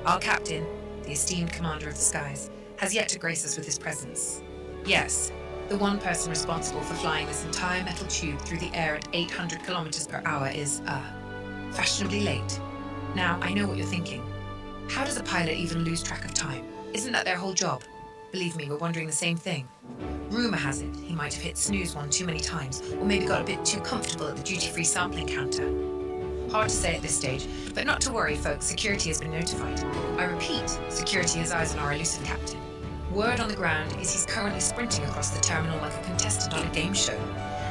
Our captain, the esteemed commander of the skies, has yet to grace us with his presence. Yes, the one person responsible for flying this entire metal tube through the air at 800 kilometers per hour is, fashionably late. Now, I know what you're thinking. How does a pilot even lose track of time? Isn't that their whole job? Believe me, we're wondering the same thing. Rumor has it he might have hit snooze one too many times, or maybe got a bit too comfortable at the duty-free sampling counter. Hard to say at this stage, but not to worry, folks, security has been notified. I repeat, security has eyes on our elusive captain. Word on the ground is he's currently sprinting across the terminal like a contestant on a game show.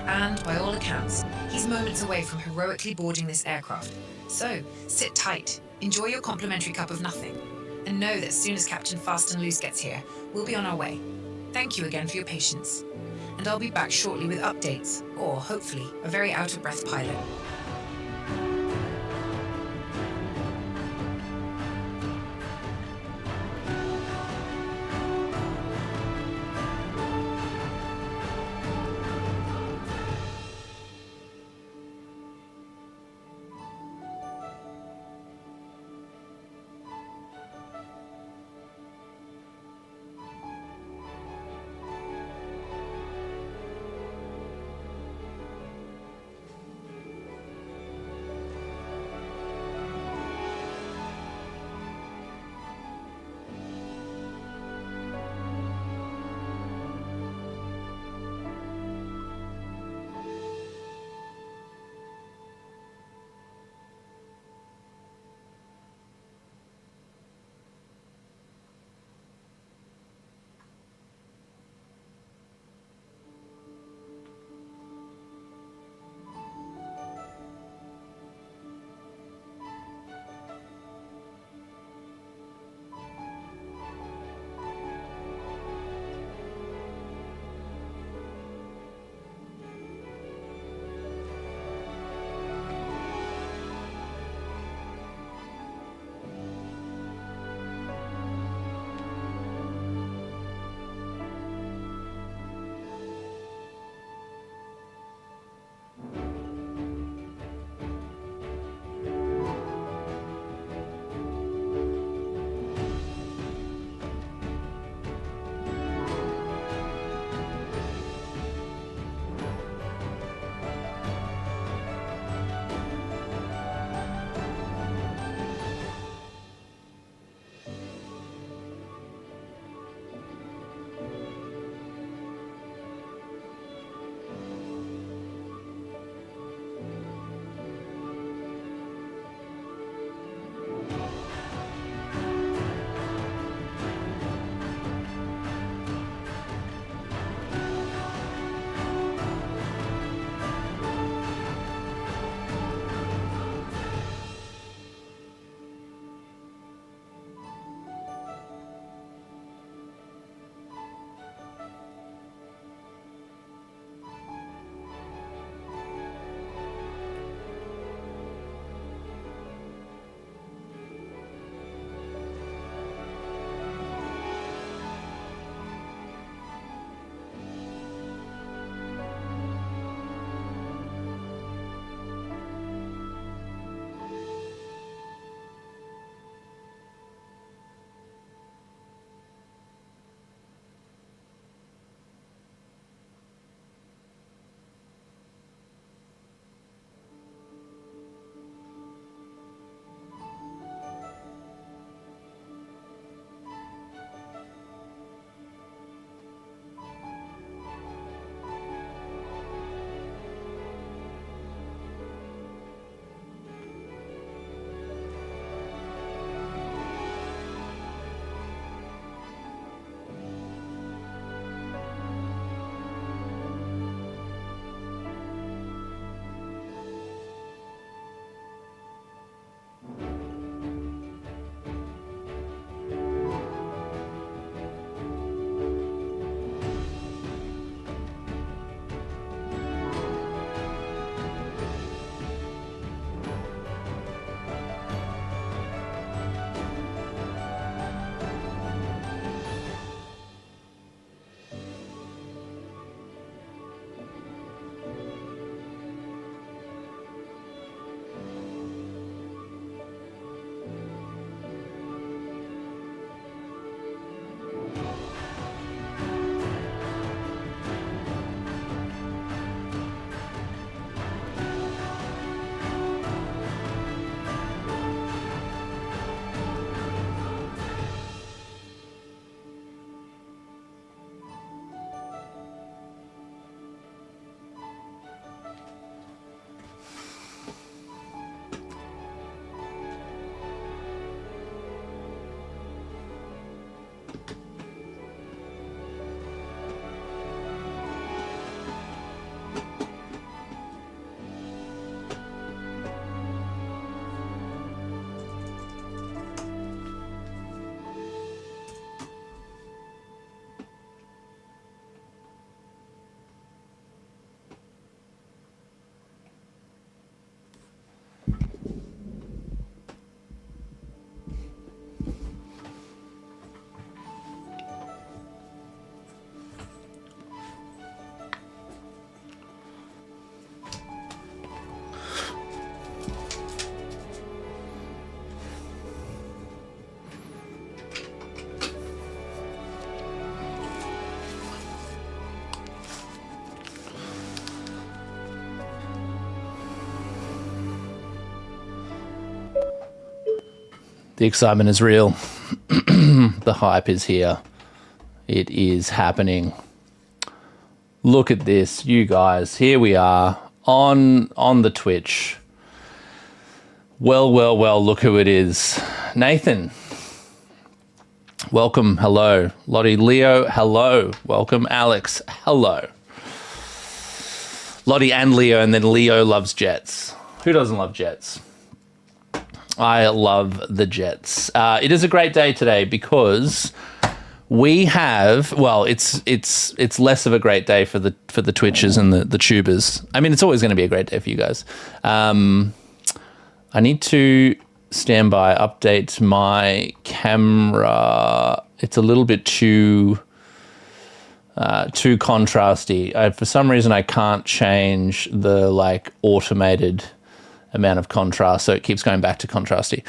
And, by all accounts, he's moments away from heroically boarding this aircraft. So, sit tight, enjoy your complimentary cup of nothing, and know that as soon as Captain Fast and Loose gets here, we'll be on our way. Thank you again for your patience. And I'll be back shortly with updates, or hopefully, a very out-of-breath pilot. The excitement is real. The hype is here. It is happening. Look at this, you guys. Here we are on the Twitch. Well, look who it is. Nathan. Welcome, hello. Lottie, Leo, hello. Welcome, Alex, hello. Lottie and Leo, and then Leo loves jets. Who doesn't love jets? I love the jets. It is a great day today because we have, well, it's less of a great day for the Twitchers and the tubers. I mean, it's always going to be a great day for you guys. I need to stand by, update my camera. It's a little bit too contrasty. For some reason, I can't change the automated amount of contrast, so it keeps going back to contrasty.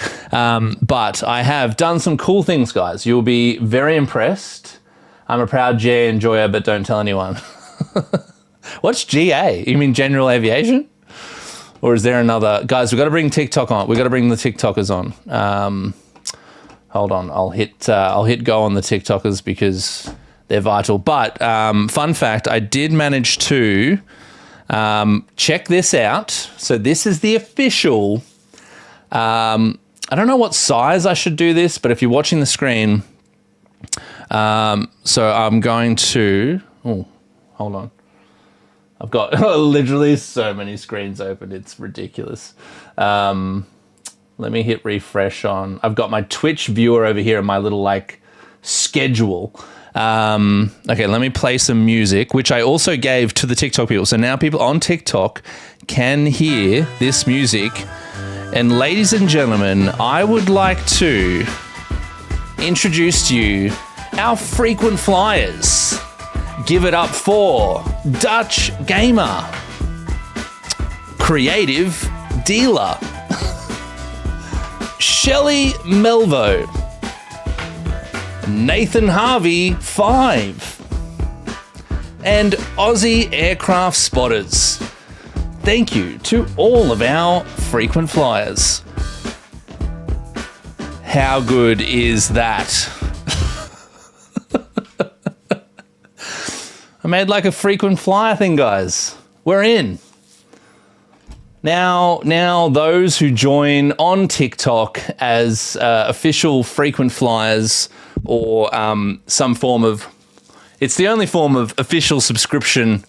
But I have done some cool things, guys. You'll be very impressed. I'm a proud GA enjoyer, but don't tell anyone. What's GA? You mean general aviation? Or is there another? Guys, we've got to bring TikTok on. We've got to bring the TikTokers on. Hold on. I'll hit go on the TikTokers because they're vital. But fun fact, I did manage to check this out. So this is the official. I don't know what size I should do this, but if you're watching the screen, so I'm going to. Oh, hold on. I've got literally so many screens open. It's ridiculous. Let me hit refresh on. I've got my Twitch viewer over here and my little schedule. Okay, let me play some music, which I also gave to the TikTok people. So now people on TikTok can hear this music. And ladies and gentlemen, I would like to introduce to you our frequent flyers. Give it up for Dutch Gamer, Creative Dealer, Shelley Melvo, Nathan Harvey 5, and Aussie Aircraft Spotters. Thank you to all of our frequent flyers. How good is that? I made a frequent flyer thing, guys. We're in. Now those who join on TikTok as official frequent flyers or some form of, it's the only form of official subscription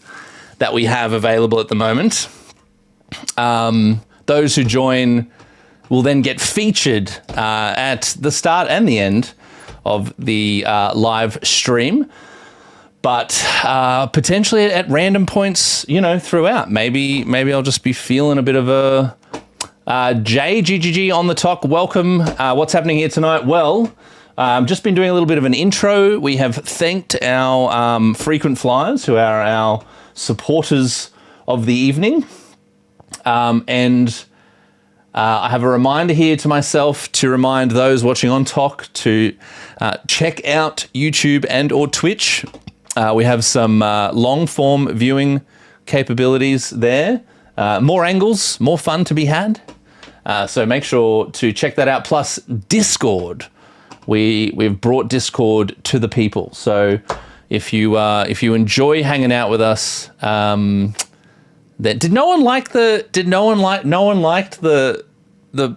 that we have available at the moment. Those who join will then get featured at the start and the end of the live stream. But potentially at random points, throughout. Maybe I'll just be feeling a bit of a JGGG on the talk. Welcome. What's happening here tonight? Well, I've just been doing a little bit of an intro. We have thanked our frequent flyers who are our supporters of the evening. And I have a reminder here to myself to remind those watching on TOC to check out YouTube and or Twitch. We have some long-form viewing capabilities there. More angles, more fun to be had. So make sure to check that out. Plus Discord. We've brought Discord to the people. So if you enjoy hanging out with us, no one liked the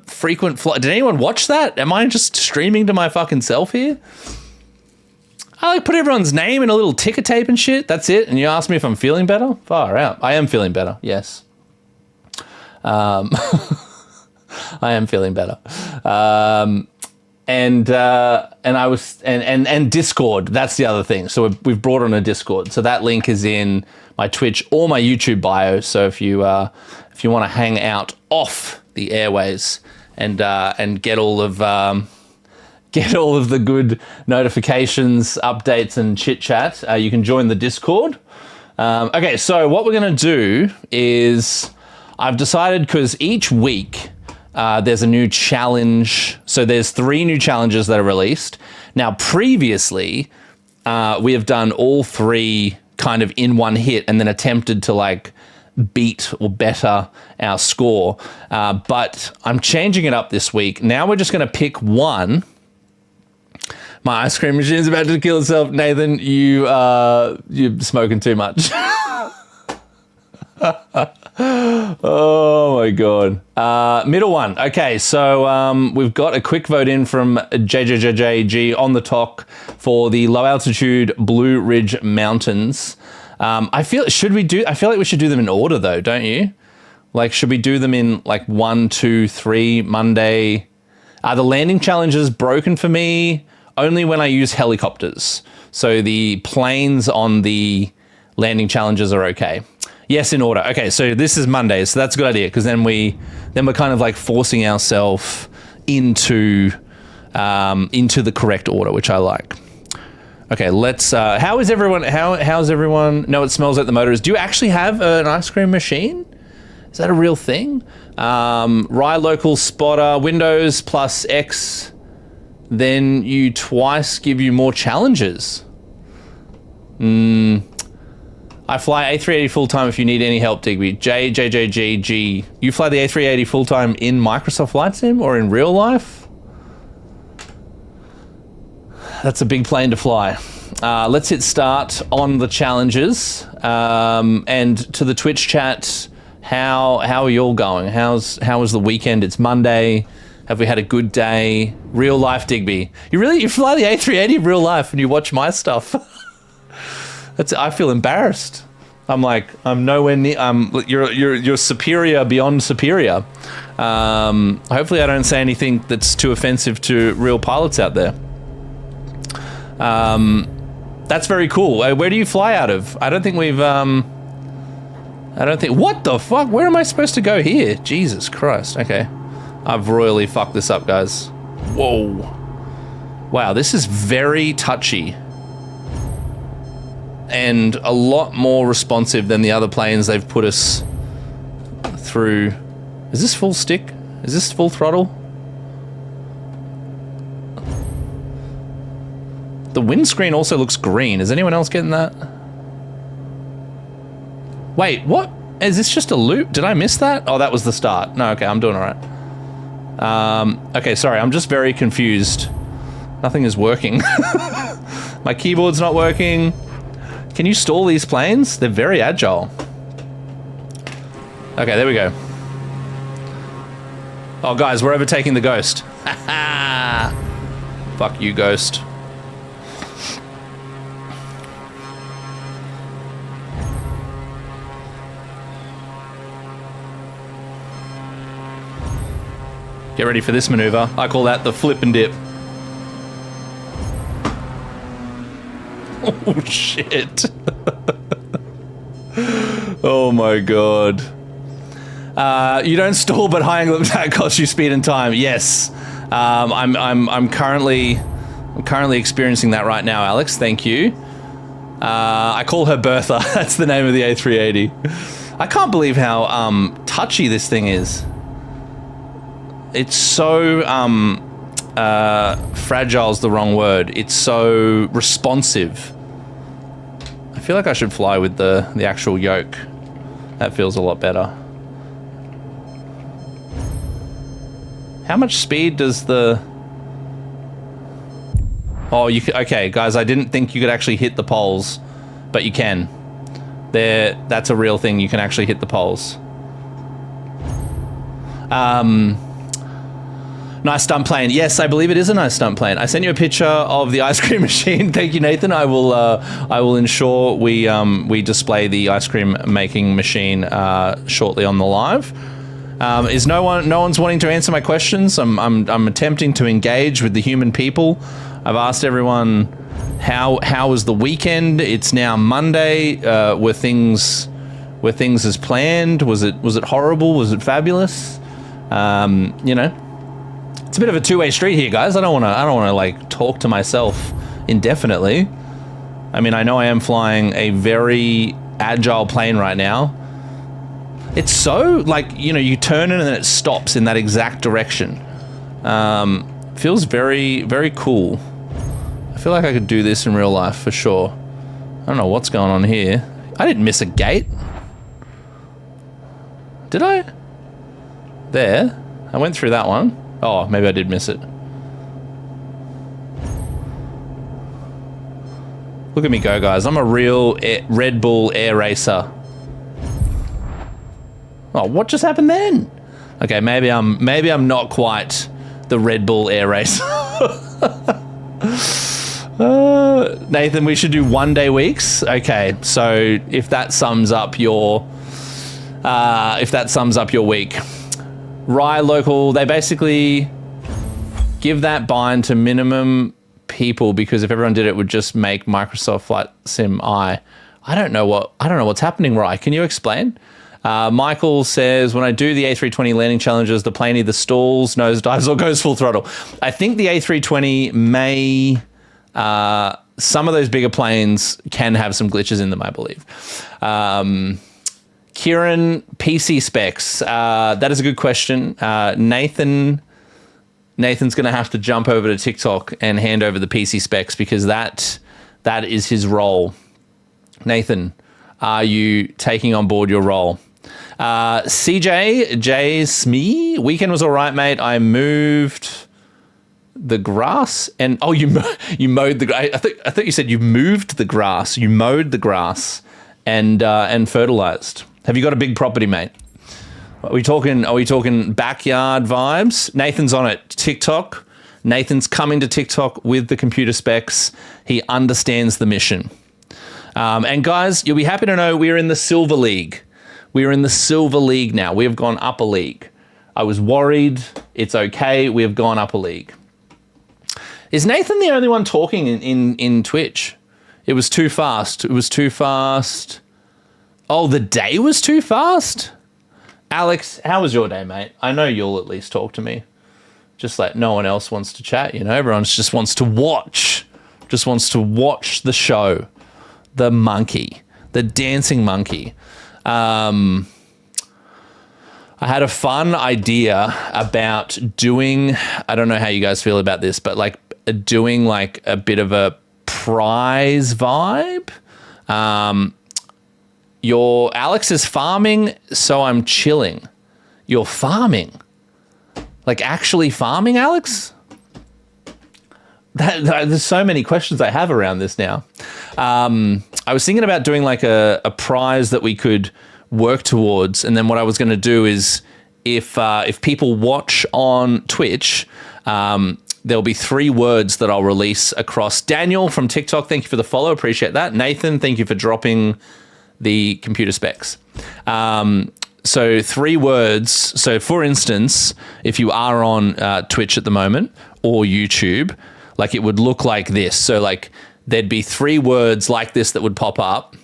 frequent fly. Did anyone watch that? Am I just streaming to my fucking self here? I put everyone's name in a little ticker tape and shit. That's it. And you ask me if I'm feeling better? Far out. I am feeling better. Yes. I am feeling better. And Discord. That's the other thing. So we've brought on a Discord. So that link is in my Twitch or my YouTube bio. So if you want to hang out off the airways and get all of the good notifications, updates, and chit chat, you can join the Discord. Okay, so what we're going to do is I've decided, because each week there's a new challenge. So there's 3 new challenges that are released. Now, previously, we have done all 3 kind of in one hit and then attempted to beat or better our score. But I'm changing it up this week. Now we're just going to pick one. My ice cream machine's about to kill itself. Nathan, you're smoking too much. Oh my God. Middle one. Okay, so we've got a quick vote in from JJJJG on the talk for the low altitude Blue Ridge Mountains. I feel like we should do them in order though, don't you? Like, should we do them in like 1, 2, 3, Monday? Are the landing challenges broken for me? Only when I use helicopters. So the planes on the landing challenges are okay. Yes, in order. Okay, so this is Monday, so that's a good idea because then we're kind of like forcing ourselves into the correct order, which I like. Okay, let's. How's everyone? No, it smells like the motor is. Do you actually have an ice cream machine? Is that a real thing? Rye local spotter, Windows plus X. Then you twice give you more challenges. I fly A380 full-time if you need any help, Digby. JJJGG. You fly the A380 full-time in Microsoft Flight Sim or in real life? That's a big plane to fly. Let's hit start on the challenges. And to the Twitch chat, how are you all going? How was the weekend? It's Monday. Have we had a good day? Real life, Digby. You fly the A380 in real life and you watch my stuff. I feel embarrassed. I'm nowhere near. You're superior beyond superior. Hopefully, I don't say anything that's too offensive to real pilots out there. That's very cool. Where do you fly out of? I don't think we've. What the fuck? Where am I supposed to go here? Jesus Christ. Okay. I've royally fucked this up, guys. Whoa. Wow, this is very touchy. And a lot more responsive than the other planes they've put us through. Is this full stick? Is this full throttle? The windscreen also looks green. Is anyone else getting that? Wait, what? Is this just a loop? Did I miss that? Oh, that was the start. No, okay, I'm doing all right. Okay, sorry, I'm just very confused. Nothing is working. My keyboard's not working. Can you stall these planes? They're very agile. Okay, there we go. Oh, guys, we're overtaking the Ghost. Fuck you, Ghost. Get ready for this maneuver. I call that the flip and dip. Oh, shit. Oh, my God. You don't stall, but high angle attack costs you speed and time. Yes. I'm currently experiencing that right now, Alex. Thank you. I call her Bertha. That's the name of the A380. I can't believe how touchy this thing is. It's so fragile's the wrong word. It's so responsive. I feel like I should fly with the actual yoke. That feels a lot better. How much speed does the... Oh, okay, guys, I didn't think you could actually hit the poles, but you can. That's a real thing. You can actually hit the poles. Nice stunt plane. Yes, I believe it is a nice stunt plane. I sent you a picture of the ice cream machine. Thank you, Nathan. I will ensure we display the ice cream making machine shortly on the live. Is no one's wanting to answer my questions? I'm attempting to engage with the human people. I've asked everyone how was the weekend. It's now Monday. Were things as planned? Was it horrible? Was it fabulous? You know. It's a bit of a two-way street here, guys. I don't want to like talk to myself indefinitely. I mean, I know I am flying a very agile plane right now. It's so like, you know, you turn it and then it stops in that exact direction. Feels very, very cool. I feel like I could do this in real life for sure. I don't know what's going on here. I didn't miss a gate. Did I? There. I went through that one. Oh, maybe I did miss it. Look at me go, guys. I'm a real Red Bull air racer. Oh, what just happened then? Okay, maybe I'm not quite the Red Bull air racer. Nathan, we should do 1 day weeks. Okay, so if that sums up your week, Rye Local, they basically give that bind to minimum people because if everyone did it, would just make Microsoft Flight Sim I don't know what's happening, Rye. Can you explain? Michael says, when I do the A320 landing challenges, the plane either stalls, nosedives, or goes full throttle. I think the A320 may, some of those bigger planes can have some glitches in them, I believe. Kieran, PC specs. That is a good question. Nathan's going to have to jump over to TikTok and hand over the PC specs because that is his role. Nathan, are you taking on board your role? CJ, J. Smee, weekend was all right, mate. I moved the grass and you mowed the grass. I thought you said you moved the grass. You mowed the grass and fertilized. Have you got a big property, mate? Are we talking backyard vibes? Nathan's on it. TikTok. Nathan's coming to TikTok with the computer specs. He understands the mission. And guys, you'll be happy to know we're in the Silver League. We're in the Silver League now. We have gone up a league. I was worried. It's okay. We have gone up a league. Is Nathan the only one talking in Twitch? It was too fast. It was too fast. Oh, the day was too fast? Alex, how was your day, mate? I know you'll at least talk to me. Just like no one else wants to chat, you know? Everyone just wants to watch. Just wants to watch the show. The monkey. The dancing monkey. I had a fun idea about doing, I don't know how you guys feel about this, but like doing like a bit of a prize vibe. Alex is farming, so I'm chilling. You're farming. Like actually farming, Alex? There's so many questions I have around this now. I was thinking about doing like a prize that we could work towards, and then what I was going to do is if people watch on Twitch, there'll be 3 words that I'll release across. Daniel from TikTok, thank you for the follow, appreciate that. Nathan, thank you for dropping the computer specs. So 3 words. So for instance, if you are on Twitch at the moment or YouTube, like it would look like this. So like there'd be 3 words like this that would pop up,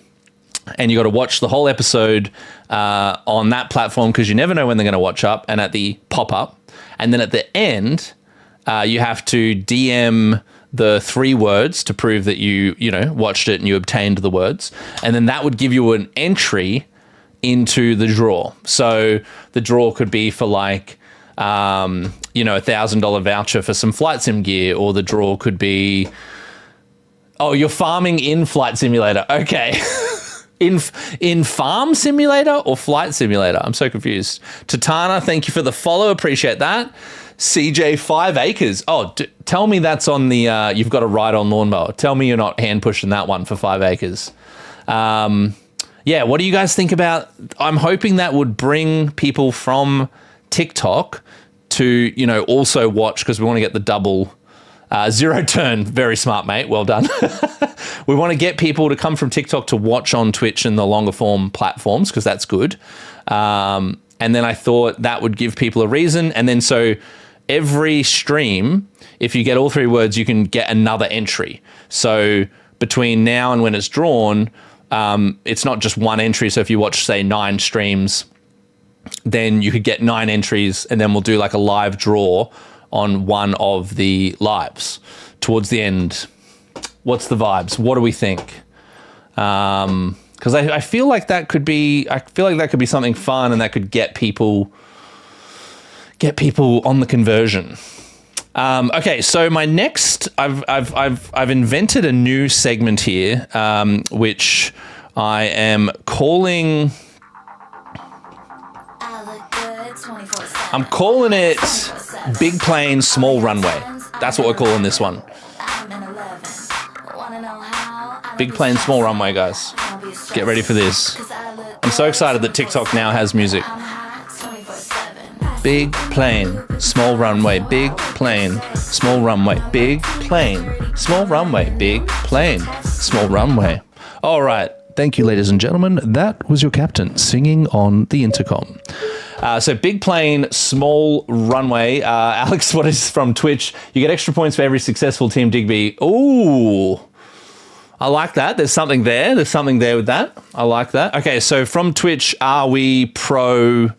and you got to watch the whole episode on that platform because you never know when they're going to watch up and at the pop up. And then at the end, you have to DM the 3 words to prove that you watched it and you obtained the words. And then that would give you an entry into the draw. So the draw could be for like, $1,000 voucher for some flight sim gear, or the draw could be, oh, you're farming in Flight Simulator. Okay. In Farm Simulator or Flight Simulator? I'm so confused. Tatana, thank you for the follow. Appreciate that. CJ, 5 acres. Oh, tell me that's on the, you've got a ride-on lawnmower. Tell me you're not hand pushing that one for 5 acres. Yeah, what do you guys think about, I'm hoping that would bring people from TikTok to, also watch, because we want to get the double, zero turn. Very smart, mate. Well done. We want to get people to come from TikTok to watch on Twitch and the longer form platforms, because that's good. And then I thought that would give people a reason. And then so every stream, if you get all 3 words, you can get another entry. So between now and when it's drawn, it's not just one entry. So if you watch, say, 9 streams, then you could get 9 entries, and then we'll do like a live draw on one of the lives towards the end. What's the vibes? What do we think? Because I feel like that could be something fun, and that could get people on the conversion. Okay, so my next, I've invented a new segment here, which I am calling. I'm calling it big plane, small runway. That's what we're calling this one. Big plane, small runway, guys. Get ready for this. I'm so excited that TikTok now has music. Big plane, small runway, big plane, small runway, big plane, small runway, big plane, small runway. All right. Thank you, ladies and gentlemen. That was your captain singing on the intercom. So big plane, small runway. Alex, what is from Twitch? You get extra points for every successful Team Digby. Ooh, I like that. There's something there. There's something there with that. I like that. Okay, so from Twitch, are we pro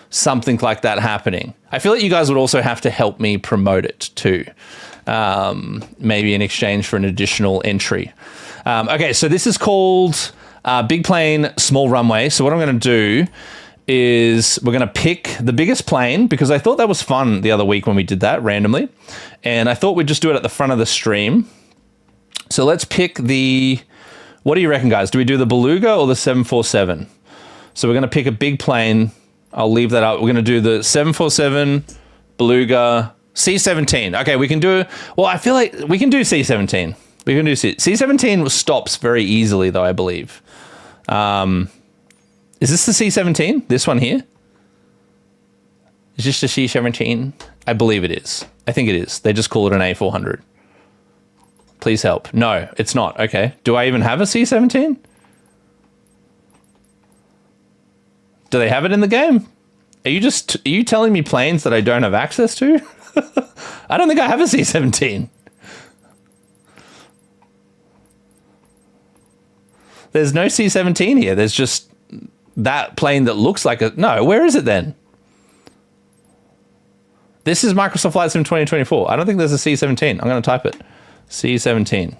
something like that happening? I feel like you guys would also have to help me promote it too. Maybe in exchange for an additional entry. Okay, so this is called big plane, small runway. So what I'm going to do is we're going to pick the biggest plane because I thought that was fun the other week when we did that randomly. And I thought we'd just do it at the front of the stream. So let's pick the, what do you reckon, guys? Do we do the Beluga or the 747? So we're going to pick a big plane. I'll leave that up. We're going to do the 747, Beluga, C-17. Okay, we can do, well, I feel like we can do C-17. We can do C-17 stops very easily, though, I believe. Is this the C-17? This one here? Is this the C-17? I believe it is. I think it is. They just call it an A400. Please help. No, it's not. Okay. Do I even have a C-17? Do they have it in the game? Are you telling me planes that I don't have access to? I don't think I have a C-17. There's no C-17 here. There's just that plane that looks like a... No, where is it then? This is Microsoft Flight Sim 2024. I don't think there's a C-17. I'm going to type it. C-17.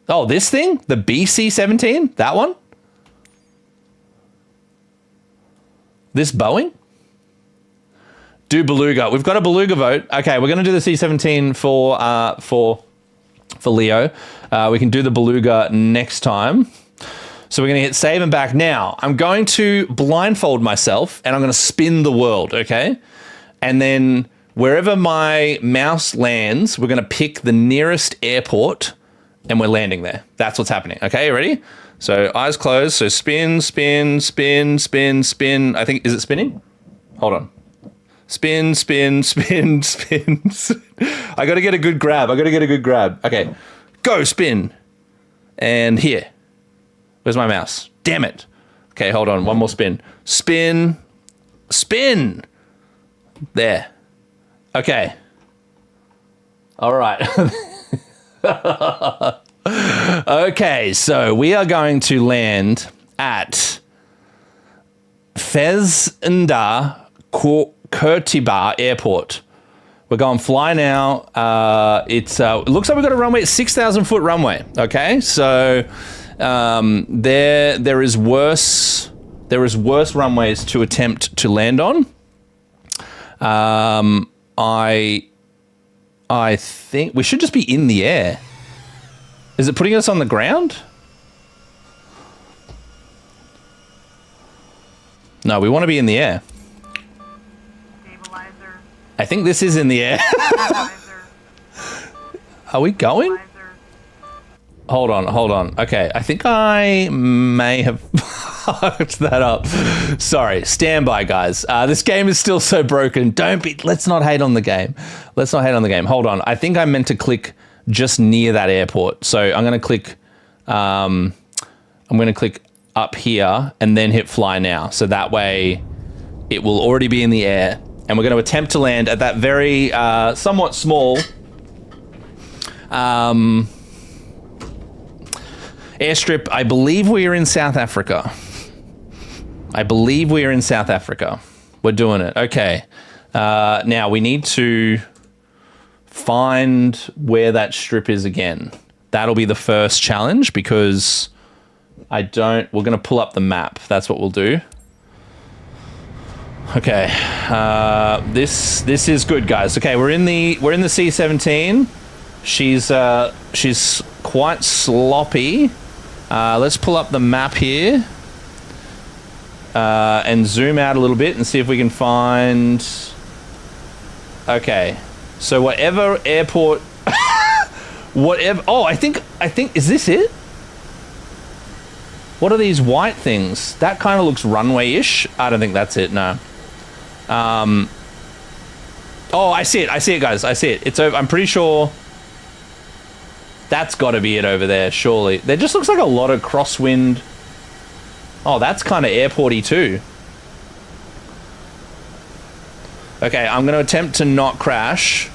Oh, this thing? The BC-17? That one? This Boeing? Do Beluga. We've got a Beluga vote. Okay, we're going to do the C-17 for Leo. We can do the Beluga next time. So we're going to hit save and back. Now, I'm going to blindfold myself and I'm going to spin the world, okay? And then wherever my mouse lands, we're going to pick the nearest airport and we're landing there. That's what's happening. Okay, you ready? So eyes closed. So spin, spin, spin, spin, spin. I think, is it spinning? Hold on. Spin, spin, spin, spin. I got to get a good grab. Okay, go spin. And here. Where's my mouse? Damn it. Okay, hold on. One more spin. Spin. Spin. There. Okay. All right. Okay, so we are going to land at Fezenda Kurtiba Airport. We're going fly now. It looks like we've got a runway, 6,000 foot runway. Okay, so there is worse runways to attempt to land on. I think we should just be in the air. Is it putting us on the ground? No, we want to be in the air. Stabilizer. I think this is in the air. Are we going? Hold on. Okay, I think I may have fucked that up. Sorry, stand by, guys. This game is still so broken. Let's not hate on the game. Hold on. I think I meant to click just near that airport. So I'm going to click, up here and then hit fly now. So that way it will already be in the air. And we're going to attempt to land at that very, somewhat small, airstrip. I believe we are in South Africa. We're doing it. Okay. Now we need to find where that strip is again. That'll be the first challenge because we're going to pull up the map. That's what we'll do. Okay. This is good, guys. Okay, we're in the C-17. She's quite sloppy. Let's pull up the map here. and zoom out a little bit and see if we can find... Okay. So whatever airport... whatever... Oh, I think... Is this it? What are these white things? That kind of looks runway-ish. I don't think that's it, no. Oh, I see it. I see it, guys. I see it. It's over. I'm pretty sure... That's got to be it over there, surely. There just looks like a lot of crosswind... Oh, that's kind of airporty too. Okay, I'm going to attempt to not crash.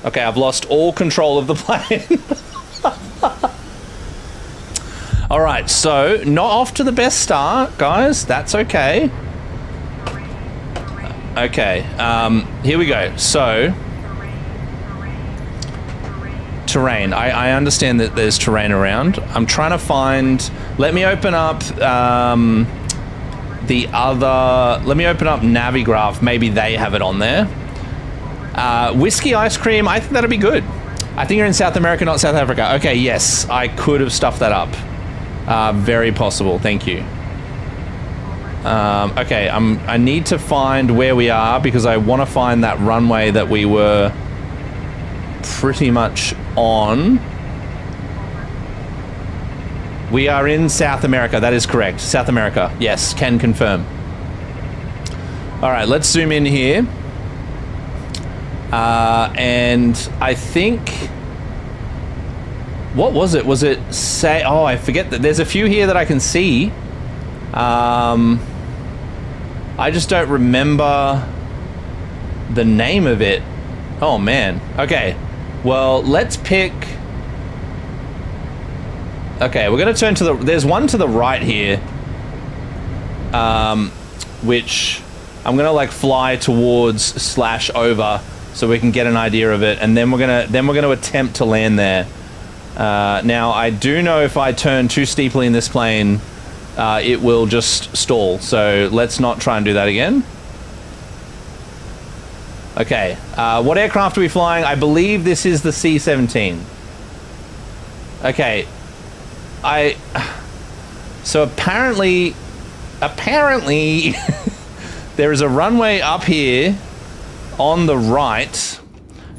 Okay, I've lost all control of the plane. All right, so not off to the best start, guys. That's okay. Okay, here we go. So... terrain. I understand that there's terrain around. I'm trying to find... Let me open up the other... Let me open up Navigraph. Maybe they have it on there. Whiskey ice cream. I think that'd be good. I think you're in South America, not South Africa. Okay, yes. I could have stuffed that up. Very possible. Thank you. Okay, I need to find where we are because I want to find that runway that we were pretty much on. We are in South America. That is correct. South America. Yes, can confirm. All right, let's zoom in here. And I think... What was it? Was it say... Oh, I forget that there's a few here that I can see. I just don't remember the name of it. Oh, man. Okay. Well, let's pick... Okay, we're going to turn to the... There's one to the right here. Which I'm going to, like, fly towards / over so we can get an idea of it. And then we're going to attempt to land there. Now, I do know if I turn too steeply in this plane, it will just stall. So let's not try and do that again. Okay, what aircraft are we flying? I believe this is the C-17. Okay, so apparently, there is a runway up here on the right.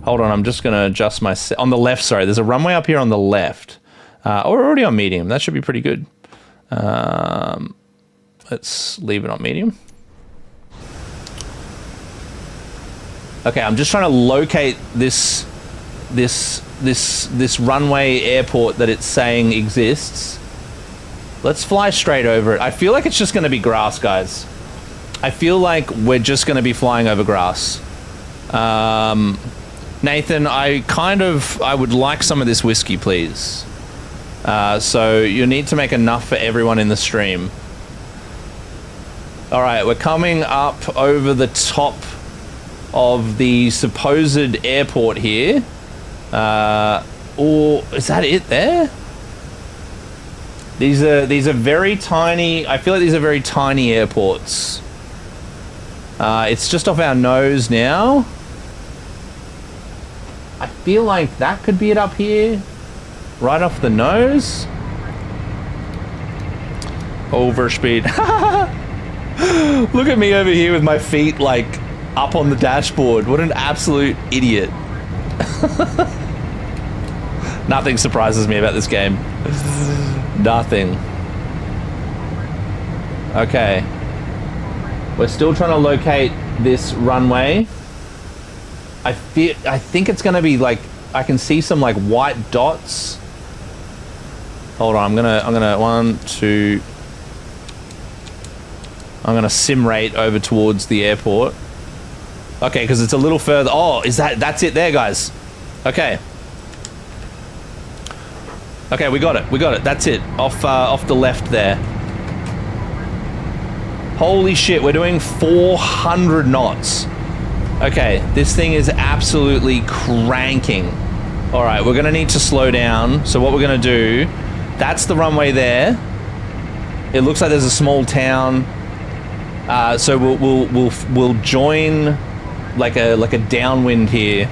Hold on, I'm just going to adjust my... on the left, sorry. There's a runway up here on the left. We're already on medium. That should be pretty good. Let's leave it on medium. Okay, I'm just trying to locate this runway airport that it's saying exists. Let's fly straight over it. I feel like it's just going to be grass, guys. I feel like we're just going to be flying over grass. Nathan, I would like some of this whiskey, please. So you need to make enough for everyone in the stream. All right, we're coming up over the top of the supposed airport here. Or is that it there? These are very tiny. I feel like these are very tiny airports. It's just off our nose now. I feel like that could be it up here. Right off the nose. Overspeed. Look at me over here with my feet like up on the dashboard. What an absolute idiot. Nothing surprises me about this game. Nothing. Okay. We're still trying to locate this runway. I think it's gonna be like, I can see some like white dots. Hold on, I'm gonna I'm gonna sim rate over towards the airport. Okay, because it's a little further. Oh, that's it there, guys. Okay. Okay, we got it. That's it. Off the left there. Holy shit, we're doing 400 knots. Okay, this thing is absolutely cranking. All right, we're gonna need to slow down. So what we're gonna do, that's the runway there. It looks like there's a small town. So we'll join like a downwind here,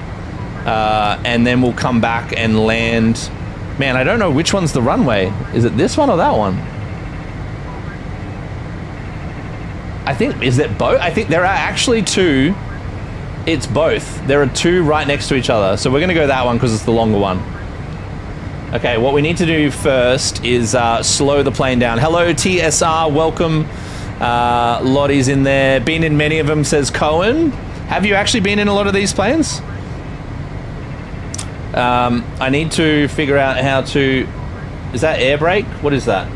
and then we'll come back and land. Man, I don't know which one's the runway. Is it this one or that one? I think, is it both? I think there are actually two. It's both. There are two right next to each other. So we're going to go that one because it's the longer one. Okay, what we need to do first is slow the plane down. Hello, TSR. Welcome. Lottie's in there. Been in many of them, says Cohen. Have you actually been in a lot of these planes? I need to figure out how to... Is that air brake? What is that?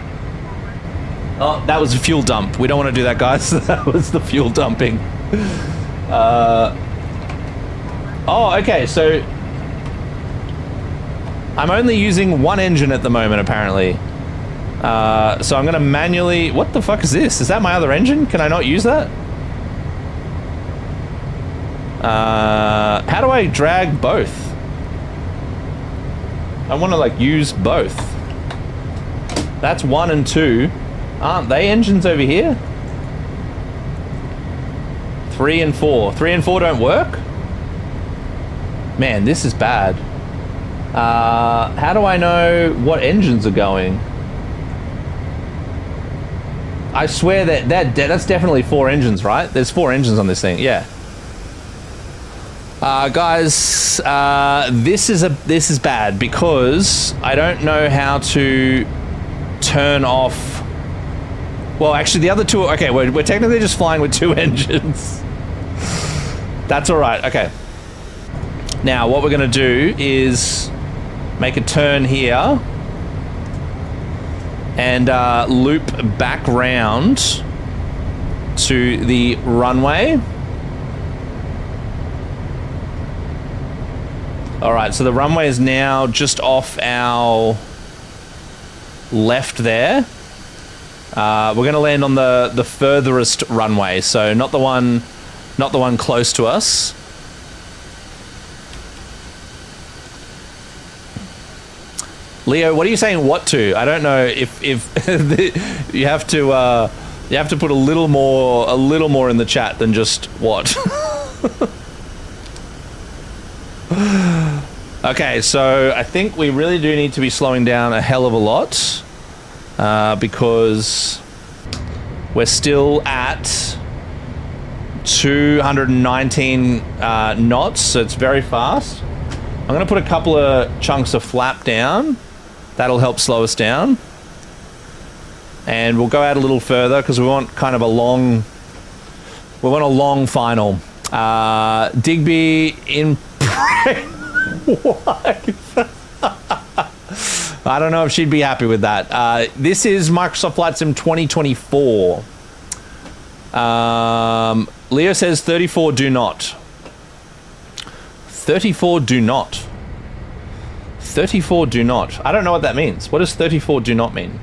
Oh, that was a fuel dump. We don't want to do that, guys. That was the fuel dumping. Oh, okay, so... I'm only using one engine at the moment, apparently. So I'm going to manually... What the fuck is this? Is that my other engine? Can I not use that? How do I drag both? I want to, like, use both. That's 1 and 2. Aren't they engines over here? 3 and 4. 3 and 4 don't work? Man, this is bad. How do I know what engines are going? I swear that's definitely 4 engines, right? There's 4 engines on this thing, yeah. Guys, this is bad because I don't know how to turn off. Well, actually, the other two. Okay, we're technically just flying with 2 engines. That's all right. Okay. Now, what we're going to do is make a turn here and loop back round to the runway. All right, so the runway is now just off our left there. We're going to land on the furthest runway, so not the one close to us. Leo, what are you saying what to? I don't know if you have to put a little more in the chat than just what. Okay, so I think we really do need to be slowing down a hell of a lot because we're still at 219 knots, so it's very fast. I'm going to put a couple of chunks of flap down. That'll help slow us down. And we'll go out a little further because we want kind of a long final. Digby in... What? I don't know if she'd be happy with that. This is Microsoft Flight Sim 2024. Leo says 34 do not. 34 do not. 34 do not. I don't know what that means. What does 34 do not mean?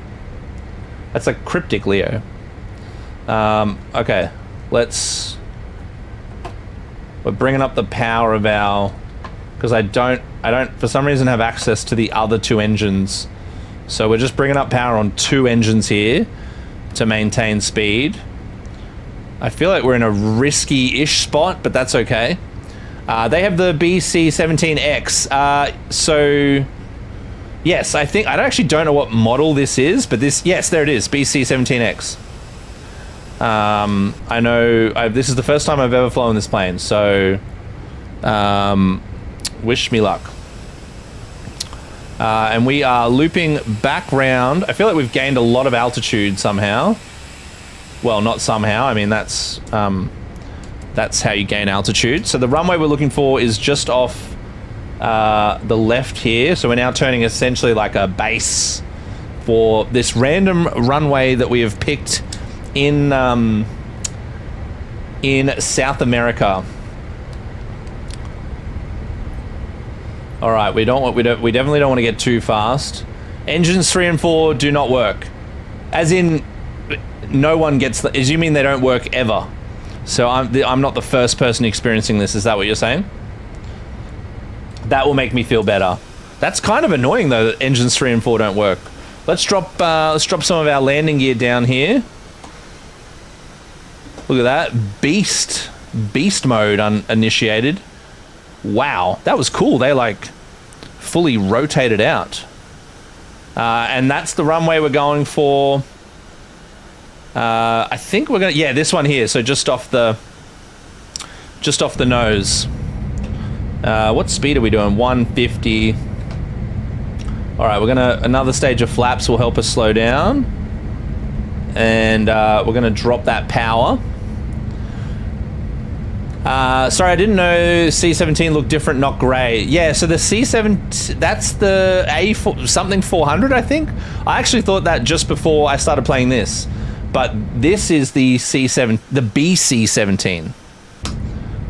That's like cryptic, Leo. Okay, let's... We're bringing up the power of our... Because I don't for some reason have access to the other 2 engines. So we're just bringing up power on 2 engines here to maintain speed. I feel like we're in a risky-ish spot, but that's okay. They have the BC-17X. So, yes, I actually don't know what model this is, but yes, there it is, BC-17X. I know, this is the first time I've ever flown this plane, so wish me luck. And we are looping back round. I feel like we've gained a lot of altitude somehow. Well, not somehow. I mean, that's how you gain altitude. So the runway we're looking for is just off the left here. So we're now turning essentially like a base for this random runway that we have picked in South America. All right, we definitely don't want to get too fast. Engines 3 and 4 do not work. As in, no one gets. As you mean they don't work ever? So I'm not the first person experiencing this. Is that what you're saying? That will make me feel better. That's kind of annoying though that engines 3 and 4 don't work. Let's drop some of our landing gear down here. Look at that, beast mode initiated. Wow, that was cool. They like fully rotated out. And that's the runway we're going for. I think we're gonna, yeah, this one here. So just off the nose. What speed are we doing? 150. All right, another stage of flaps will help us slow down. And we're gonna drop that power. Sorry, I didn't know C17 looked different, not grey. Yeah, so the C7, that's the A4, something 400, I think. I actually thought that just before I started playing this. But this is the C7, the BC17.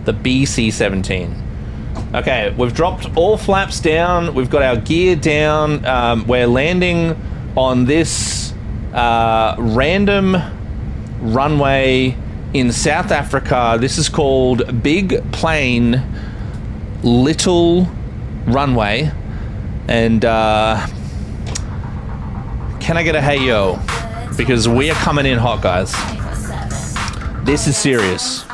The BC17. Okay, we've dropped all flaps down. We've got our gear down. We're landing on this random runway in South Africa. This is called Big Plane Little Runway. And can I get a hey yo? Because we are coming in hot, guys. This is serious.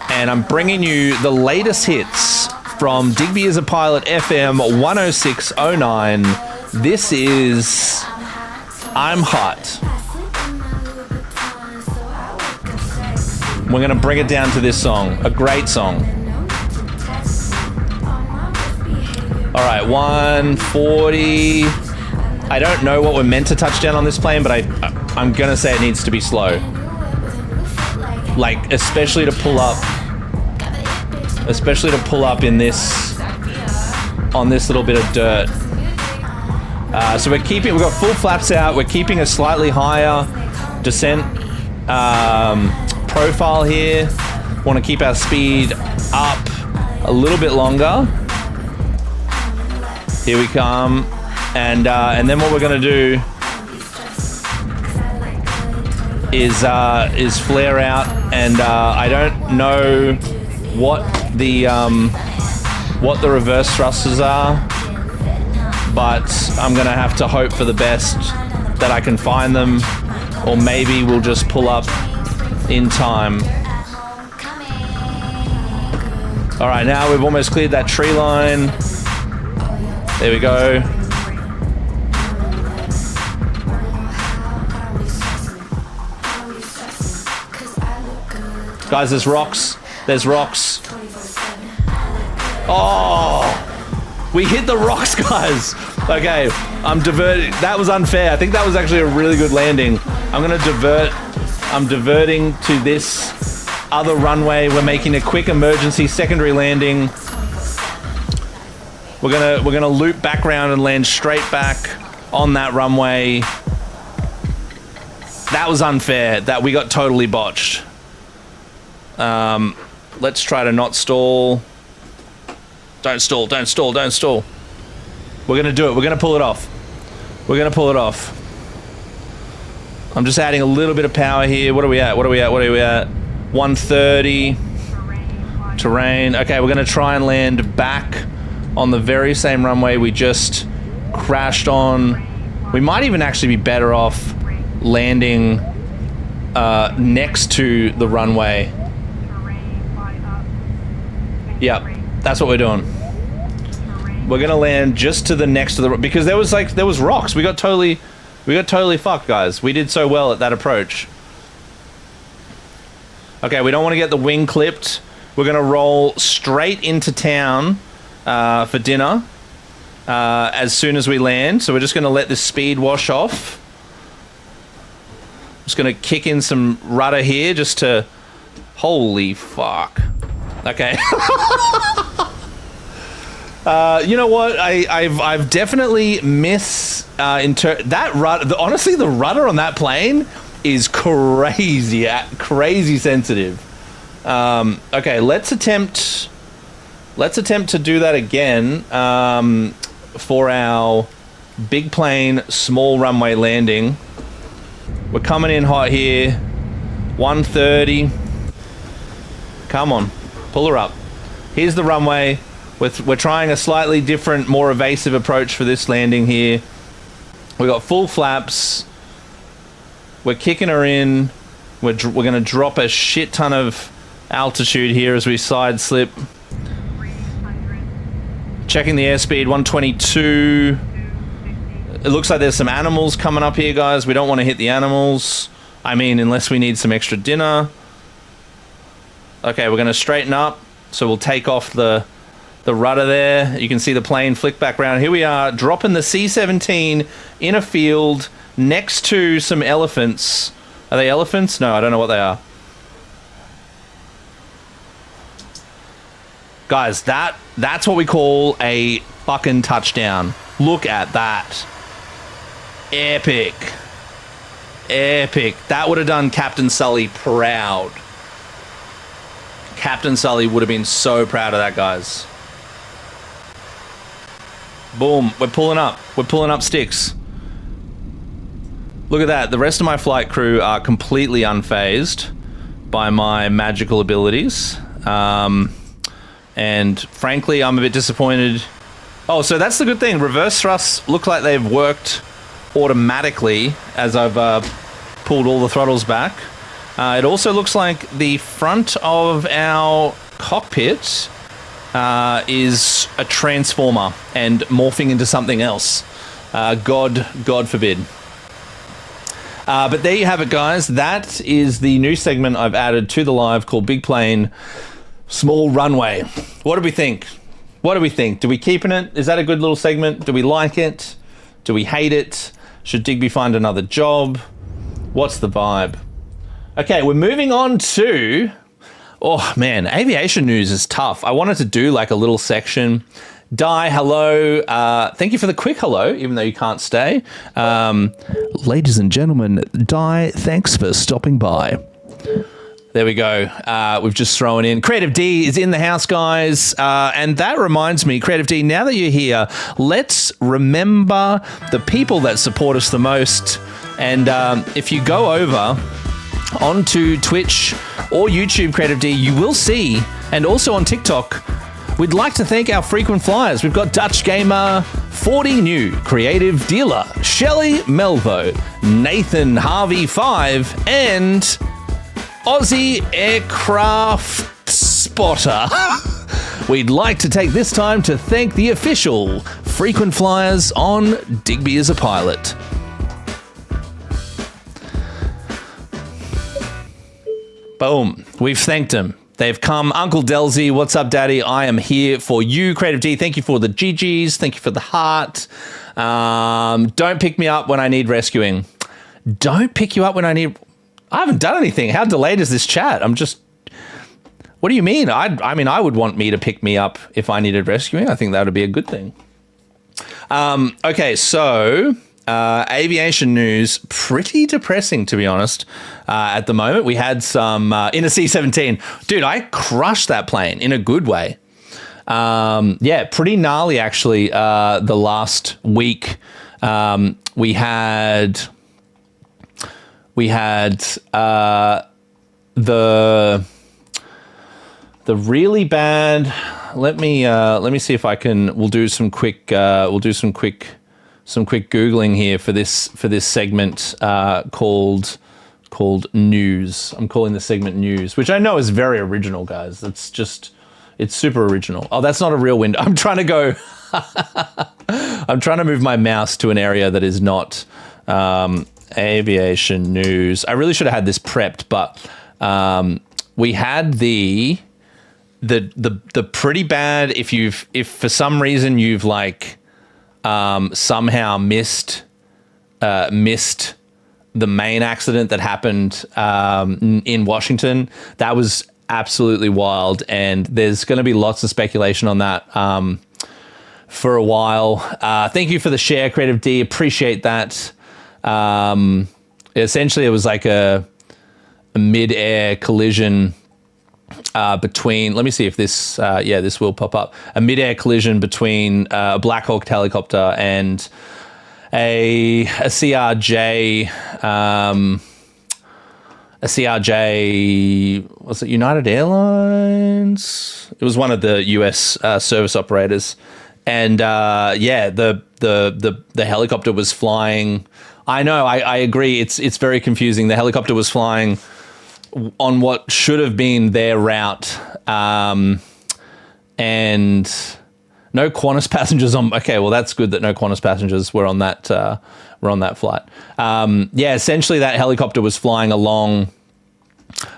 And I'm bringing you the latest hits from Digby as a Pilot FM 10609. This is I'm Hot. We're going to bring it down to this song. A great song. All right, 140. I don't know what we're meant to touch down on this plane, but I'm going to say it needs to be slow. Like, especially to pull up in this, on this little bit of dirt. So we've got full flaps out. We're keeping a slightly higher descent profile here. Want to keep our speed up a little bit longer. Here we come, and then what we're going to do is flare out, and I don't know what the reverse thrusters are, but I'm going to have to hope for the best that I can find them, or maybe we'll just pull up in time. All right, now we've almost cleared that tree line. There we go. Guys, there's rocks. There's rocks. Oh, we hit the rocks, guys. Okay, I'm diverting. That was unfair. I think that was actually a really good landing. I'm gonna divert. I'm diverting to this other runway. We're making a quick emergency secondary landing. We're gonna loop back around and land straight back on that runway. That was unfair. That we got totally botched. Let's try to not stall. Don't stall, don't stall, don't stall. We're gonna do it. We're gonna pull it off. We're gonna pull it off. I'm just adding a little bit of power here. What are we at? 130. Terrain. Okay, we're gonna try and land back on the very same runway we just crashed on. We might even actually be better off landing next to the runway. Yep, that's what we're doing. We're gonna land just to the next to the, because there was rocks. We got totally fucked, guys. We did so well at that approach. Okay, we don't want to get the wing clipped. We're gonna roll straight into town for dinner as soon as we land. So we're just gonna let this speed wash off. Just gonna kick in some rudder here just to, holy fuck. Okay. You know what? I've definitely that rudder. Honestly, the rudder on that plane is crazy sensitive. Okay, let's attempt to do that again for our big plane small runway landing. We're coming in hot here. 130. Come on. Pull her up. Here's the runway. We're trying a slightly different, more evasive approach for this landing here. We got full flaps. We're kicking her in. We're going to drop a shit ton of altitude here as we side slip. Checking the airspeed, 122. It looks like there's some animals coming up here, guys. We don't want to hit the animals. I mean, unless we need some extra dinner. Okay, we're going to straighten up. So we'll take off the rudder there. You can see the plane flick back around. Here we are, dropping the C-17 in a field next to some elephants. Are they elephants? No, I don't know what they are. Guys, that's what we call a fucking touchdown. Look at that. Epic. Epic. That would have done Captain Sully proud. Captain Sully would have been so proud of that, guys. Boom. We're pulling up. We're pulling up sticks. Look at that. The rest of my flight crew are completely unfazed by my magical abilities. And frankly, I'm a bit disappointed. Oh, so that's the good thing. Reverse thrusts look like they've worked automatically as I've pulled all the throttles back. It also looks like the front of our cockpit is a transformer and morphing into something else. God forbid. But there you have it, guys. That is the new segment I've added to the live called Big Plane, Small Runway. What do we think? What do we think? Do we keeping it? Is that a good little segment? Do we like it? Do we hate it? Should Digby find another job? What's the vibe? Okay, we're moving on to... Oh, man, aviation news is tough. I wanted to do like a little section. Di, hello. Thank you for the quick hello, even though you can't stay. Ladies and gentlemen, Di, thanks for stopping by. There we go. We've just thrown in. Creative D is in the house, guys. And that reminds me, Creative D, now that you're here, let's remember the people that support us the most. And if you go over onto Twitch or YouTube, Creative D, you will see, and also on TikTok, we'd like to thank our frequent flyers. We've got Dutch Gamer, 40 New, Creative Dealer, Shelley Melvo, Nathan Harvey 5, and Aussie Aircraft Spotter. We'd like to take this time to thank the official frequent flyers on Digby as a Pilot. Boom. We've thanked them. They've come. Uncle Delzy, what's up, Daddy? I am here for you. Creative D, thank you for the GGs. Thank you for the heart. Don't pick me up when I need rescuing. Don't pick you up when I need... I haven't done anything. How delayed is this chat? I'm just... What do you mean? I mean, I would want me to pick me up if I needed rescuing. I think that would be a good thing. Okay, so... aviation news, pretty depressing, to be honest, at the moment. We had some in a C-17. Dude, I crushed that plane in a good way. Yeah, pretty gnarly, actually, the last week. We had the really bad... Let me see if I can... We'll do some quick Googling here for this segment called News. I'm calling the segment News, which I know is very original, guys. It's super original. Oh, that's not a real window. I'm trying to move my mouse to an area that is not aviation news. I really should have had this prepped, but we had the pretty bad, if for some reason you've like somehow missed the main accident that happened in Washington. That was absolutely wild, and there's going to be lots of speculation on that for a while. Thank you for the share, Creative D. Appreciate that. Essentially, it was like a mid-air collision between, let me see if this, this will pop up. A mid-air collision between a Black Hawk helicopter and a CRJ, was it United Airlines? It was one of the US service operators. And the helicopter was flying. I know, I agree. It's very confusing. The helicopter was flying on what should have been their route, and No Qantas passengers on. Okay, well that's good that no Qantas passengers were on that flight. Yeah, essentially that helicopter was flying along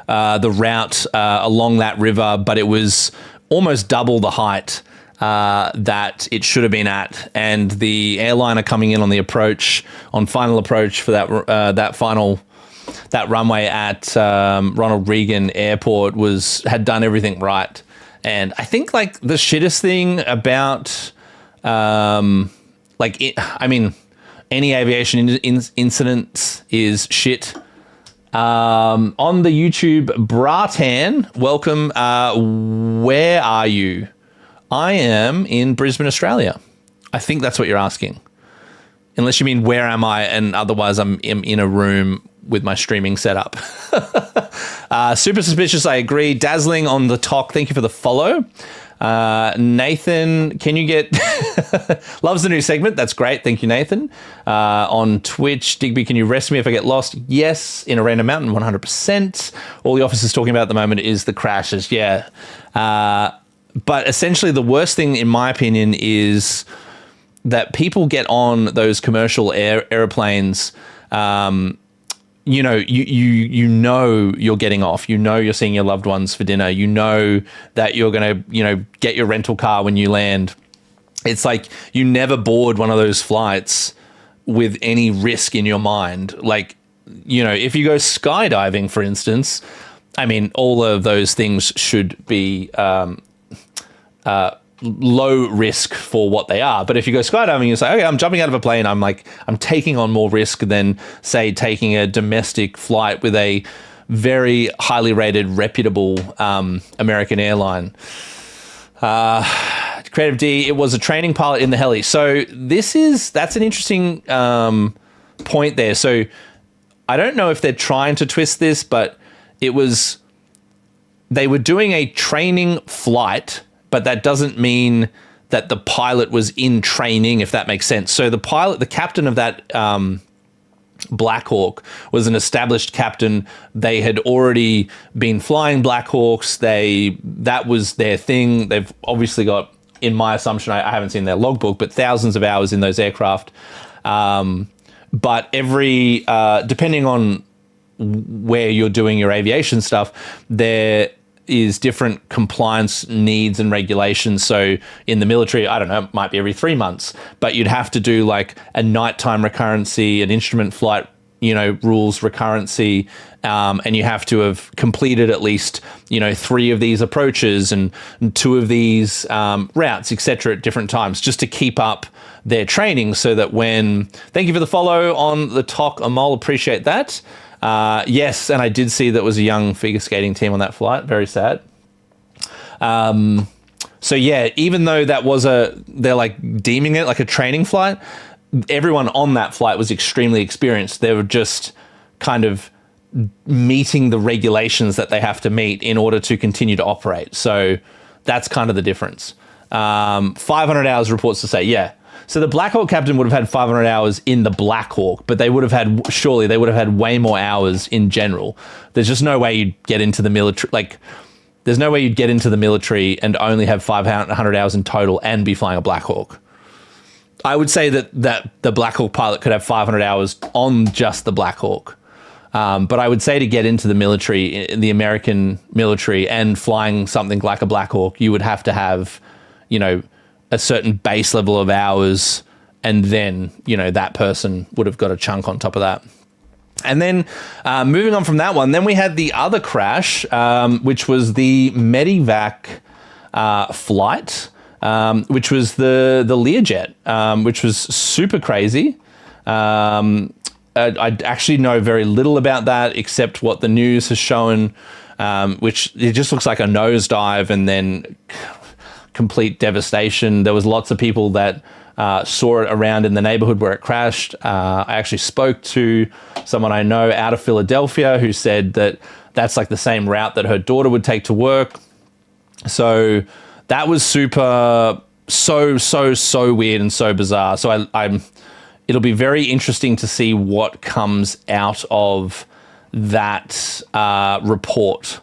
the route along that river, but it was almost double the height that it should have been at, and the airliner coming in on the approach, on final approach for that runway at Ronald Reagan Airport had done everything right. And I think like the shittest thing about any aviation incidents is shit. On the YouTube, Bratan, welcome. Where are you? I am in Brisbane, Australia. I think that's what you're asking. Unless you mean where am I, and otherwise I'm in a room with my streaming setup. Super suspicious, I agree. Dazzling on the talk. Thank you for the follow. Nathan, can you get... Loves the new segment. That's great. Thank you, Nathan. On Twitch, Digby, can you rest me if I get lost? Yes, in a random mountain, 100%. All the officer's talking about at the moment is the crashes. Yeah. But essentially the worst thing, in my opinion, is that people get on those commercial airplanes. You know you're getting off. You know you're seeing your loved ones for dinner. You know that you're going to, get your rental car when you land. It's like you never board one of those flights with any risk in your mind. Like, if you go skydiving, for instance, I mean, all of those things should be low risk for what they are. But if you go skydiving, you say, okay, I'm jumping out of a plane. I'm taking on more risk than, say, taking a domestic flight with a very highly rated, reputable American airline. Creative D, it was a training pilot in the heli. So that's an interesting point there. So I don't know if they're trying to twist this, but they were doing a training flight, but that doesn't mean that the pilot was in training, if that makes sense. So the captain of that Black Hawk was an established captain. They had already been flying Black Hawks. That was their thing. They've obviously got, in my assumption, I haven't seen their logbook, but thousands of hours in those aircraft. But depending on where you're doing your aviation stuff, there is different compliance needs and regulations. So in the military, I don't know, it might be every 3 months, but you'd have to do like a nighttime recurrency, an instrument flight, rules recurrency, and you have to have completed at least, 3 of these approaches and 2 of these routes, etc. at different times, just to keep up their training so that thank you for the follow on the talk, Amol, appreciate that. Yes, and I did see that was a young figure skating team on that flight. Very sad. So yeah, even though they're like deeming it like a training flight, everyone on that flight was extremely experienced. They were just kind of meeting the regulations that they have to meet in order to continue to operate. So that's kind of the difference. 500 hours reports to say, yeah. So the Black Hawk captain would have had 500 hours in the Black Hawk, but they would have had way more hours in general. There's just no way you'd get into the military. There's no way you'd get into the military and only have 500 hours in total and be flying a Black Hawk. I would say that the Black Hawk pilot could have 500 hours on just the Black Hawk. But I would say to get into the military, the American military, and flying something like a Black Hawk, you would have to have, a certain base level of hours, and then, that person would have got a chunk on top of that. And then moving on from that one, then we had the other crash, which was the Medivac flight, which was the Learjet, which was super crazy. I actually know very little about that except what the news has shown, which it just looks like a nosedive and then complete devastation. There was lots of people that saw it around in the neighborhood where it crashed. I actually spoke to someone I know out of Philadelphia who said that that's like the same route that her daughter would take to work. So that was so weird and so bizarre. So it'll be very interesting to see what comes out of that report.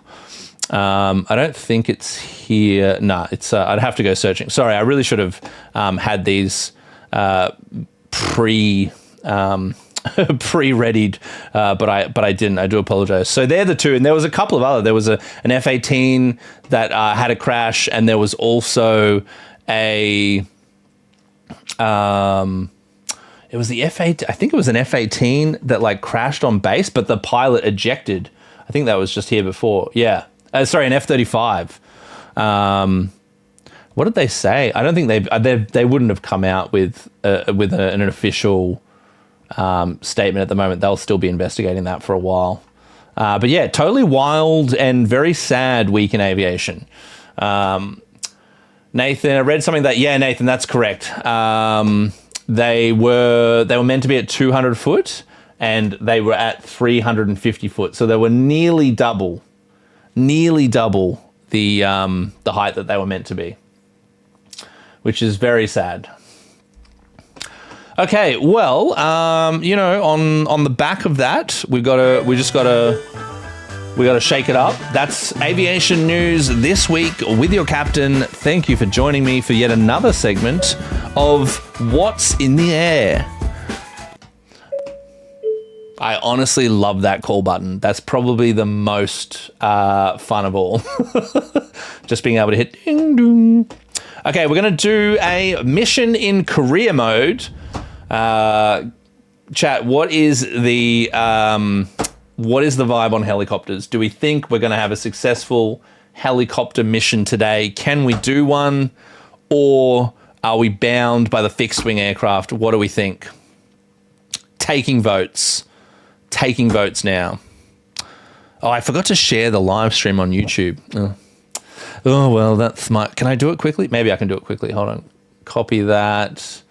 I don't think it's here. No, it's. I'd have to go searching. Sorry, I really should have had these pre-readied, but I didn't. I do apologize. So they're the two, and there was a couple of other. There was an F-18 that had a crash, and there was also a. It was the F-18. I think it was an F-18 that like crashed on base, but the pilot ejected. I think that was just here before. Yeah. Sorry, an F-35. What did they say? I don't think they wouldn't have come out with an official statement at the moment. They'll still be investigating that for a while. But yeah, totally wild and very sad week in aviation. Nathan, I read something that, yeah, Nathan, that's correct. They were meant to be at 200 foot and they were at 350 foot. So they were nearly double the height that they were meant to be, which is very sad. Okay, well, on the back of that, we just gotta shake it up. That's aviation news this week with your captain. Thank you for joining me for yet another segment of What's in the Air. I honestly love that call button. That's probably the most fun of all. Just being able to hit ding dong. Okay, we're going to do a mission in career mode. Chat, what is the vibe on helicopters? Do we think we're going to have a successful helicopter mission today? Can we do one? Or are we bound by the fixed wing aircraft? What do we think? Taking votes now. Oh, I forgot to share the live stream on YouTube. Oh well, that's my. Can I do it quickly? Maybe I can do it quickly. Hold on. Copy that.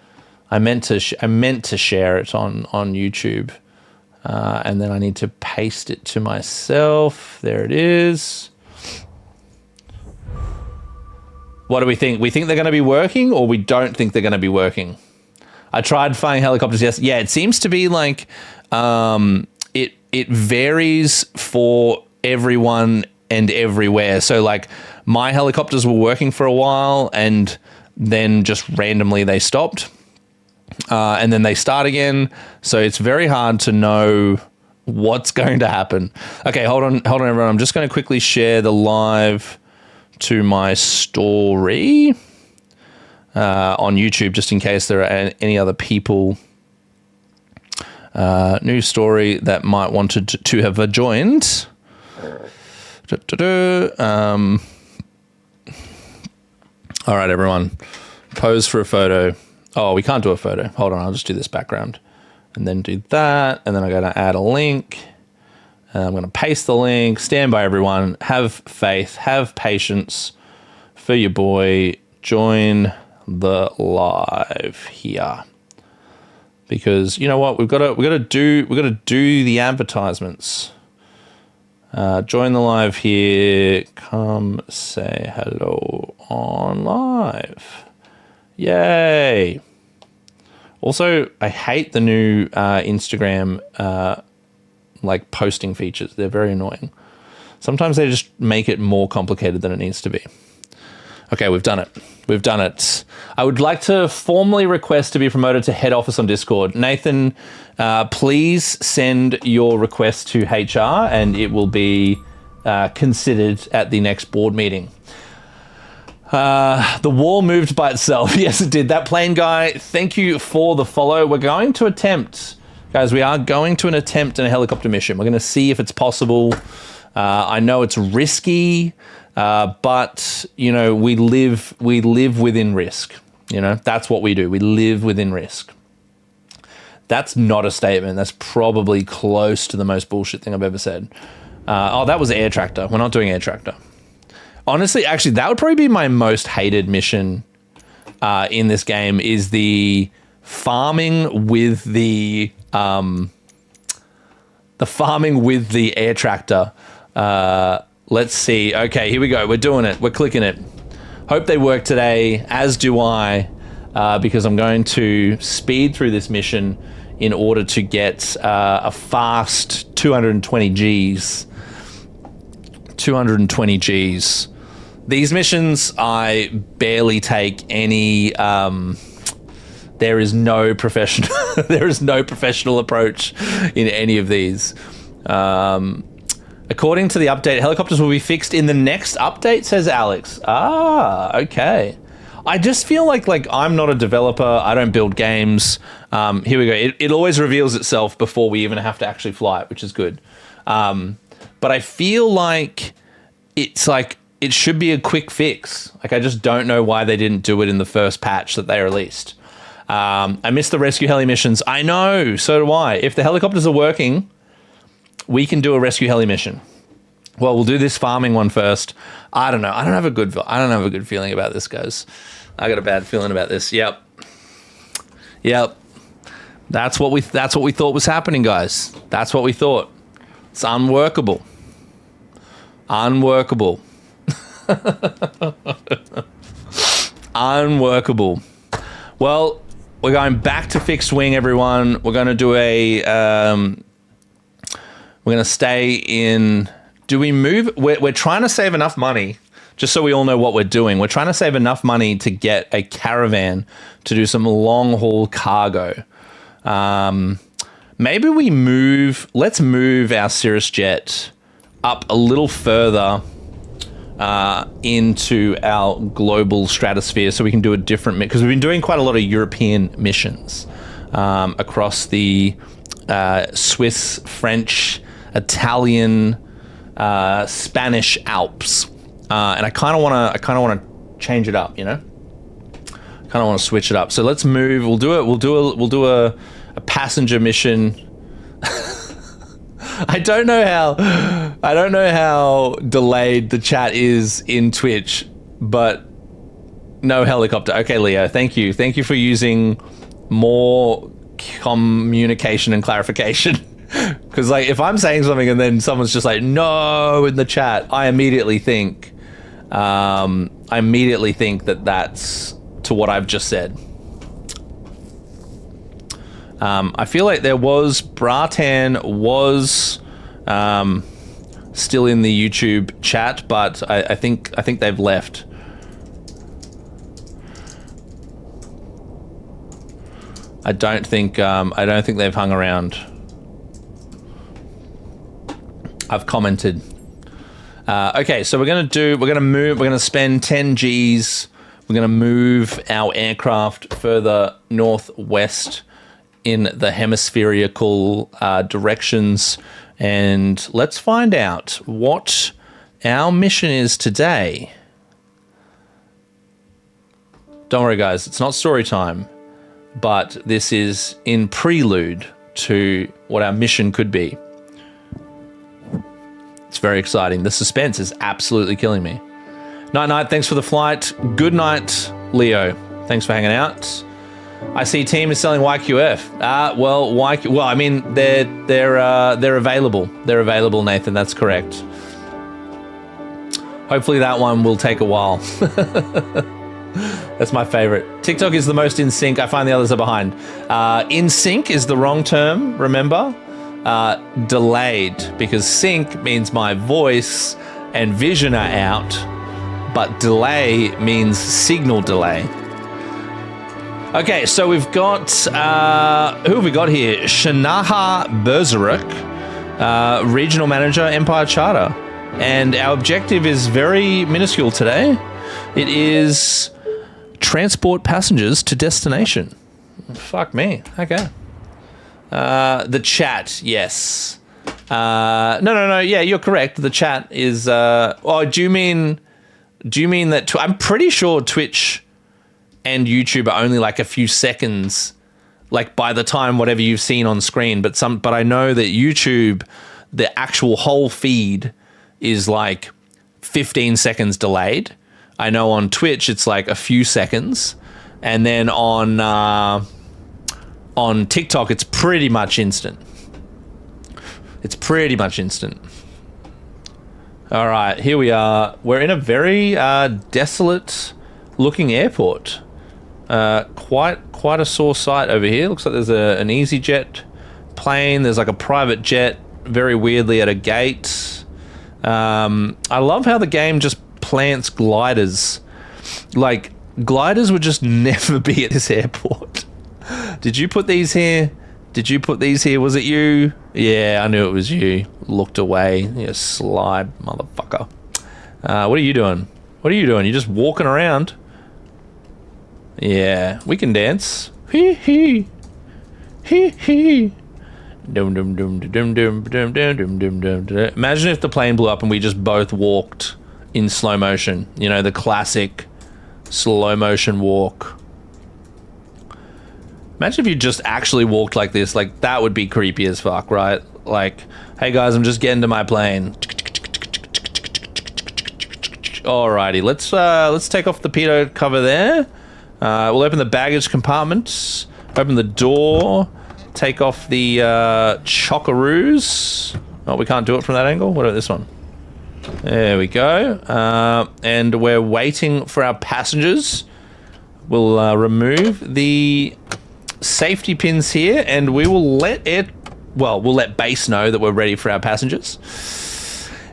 I meant to share it on YouTube, and then I need to paste it to myself. There it is. What do we think? We think they're going to be working, or we don't think they're going to be working? I tried flying helicopters yesterday. Yeah, it seems to be like it varies for everyone and everywhere. So like my helicopters were working for a while and then just randomly they stopped. And then they start again. So it's very hard to know what's going to happen. Okay, hold on, everyone. I'm just going to quickly share the live to my story on YouTube, just in case there are any other people. News story that might want to have joined. All right, everyone. Pose for a photo. Oh, we can't do a photo. Hold on, I'll just do this background. And then do that. And then I'm going to add a link. And I'm going to paste the link. Stand by, everyone. Have faith. Have patience for your boy. Join the live here. Because you know what? We've got to do the advertisements. Join the live here. Come say hello on live. Yay. Also, I hate the new Instagram like posting features. They're very annoying. Sometimes they just make it more complicated than it needs to be. Okay, we've done it. I would like to formally request to be promoted to head office on Discord. Nathan, please send your request to HR and it will be considered at the next board meeting. The wall moved by itself. Yes, it did. That plane guy, thank you for the follow. We're going to attempt, guys, we are going to attempt in a helicopter mission. We're going to see if it's possible. I know it's risky, but, you know, we live within risk. You know, that's what we do. We live within risk. That's not a statement. That's probably close to the most bullshit thing I've ever said. That was air tractor. We're not doing air tractor. Honestly, actually, that would probably be my most hated mission in this game is the farming with the air tractor. Let's see. Okay, here we go. We're doing it. We're clicking it. Hope they work today, as do I, because I'm going to speed through this mission in order to get a fast 220 Gs 220 Gs. These missions, I barely take any. There is no professional. There is no professional approach in any of these. According to the update, helicopters will be fixed in the next update, says Alex. Ah, okay. I just feel like I'm not a developer. I don't build games. Here we go. It always reveals itself before we even have to actually fly it, which is good. But I feel like it's like it should be a quick fix. Like, I just don't know why they didn't do it in the first patch that they released. I missed the rescue heli missions. I know, so do I. If the helicopters are working, we can do a rescue heli mission. Well, we'll do this farming one first. I don't know. I don't have a good feeling about this, guys. I got a bad feeling about this. Yep. That's what we thought was happening, guys. That's what we thought. It's unworkable. Unworkable. Well, we're going back to fixed wing, everyone. We're going to do a... we're going to stay in... Do we move? We're trying to save enough money, just so we all know what we're doing. We're trying to save enough money to get a caravan to do some long-haul cargo. Maybe we move... Let's move our Cirrus jet up a little further into our global stratosphere so we can do a different... Because we've been doing quite a lot of European missions across the Swiss, French, Italian... Spanish Alps, and I kind of want to change it up, you know. Kind of want to switch it up. So let's move. We'll do a passenger mission. I don't know how delayed the chat is in Twitch, but no helicopter. Okay, Leo, thank you for using more communication and clarification. Because if I'm saying something and then someone's just like no in the chat, I immediately think that that's to what I've just said. I feel like Bratan was still in the YouTube chat, but I think they've left. I don't think they've hung around. I've commented. Okay, so we're going to spend 10 Gs. We're going to move our aircraft further northwest in the hemispherical directions. And let's find out what our mission is today. Don't worry, guys. It's not story time. But this is in prelude to what our mission could be. It's very exciting. The suspense is absolutely killing me. Night, thanks for the flight. Good night, Leo. Thanks for hanging out. I see team is selling YQF. Well, I mean, they're available. They're available, Nathan. That's correct. Hopefully that one will take a while. That's my favorite. TikTok is the most in sync. I find the others are behind. In sync is the wrong term, remember? Delayed, because sync means my voice and vision are out, but delay means signal delay. Okay, so we've got who have we got here? Shanaha Berserk, regional manager, Empire Charter, and our objective is very minuscule today. It is transport passengers to destination. Fuck me. Okay. The chat, yes. No. Yeah, you're correct. The chat is. Do you mean that? I'm pretty sure Twitch and YouTube are only like a few seconds, like by the time whatever you've seen on screen. But I know that YouTube, the actual whole feed is like 15 seconds delayed. I know on Twitch it's like a few seconds, and then on TikTok, it's pretty much instant. All right, here we are. We're in a very desolate-looking airport. Quite a sore sight over here. Looks like there's an EasyJet plane. There's like a private jet, very weirdly at a gate. I love how the game just plants gliders. Like, gliders would just never be at this airport. Did you put these here? Did you put these here? Was it you? Yeah, I knew it was you. Looked away. You slide, motherfucker. What are you doing? What are you doing? You're just walking around. Yeah, we can dance. Hee hee. Hee hee. Imagine if the plane blew up and we just both walked in slow motion. You know, the classic slow motion walk. Imagine if you just actually walked like this. Like, that would be creepy as fuck, right? Like, hey guys, I'm just getting to my plane. Alrighty, let's take off the pitot cover there. We'll open the baggage compartment. Open the door. Take off the chocaroos. Oh, we can't do it from that angle. What about this one? There we go. And we're waiting for our passengers. We'll remove the safety pins here, and we will let we'll let base know that we're ready for our passengers.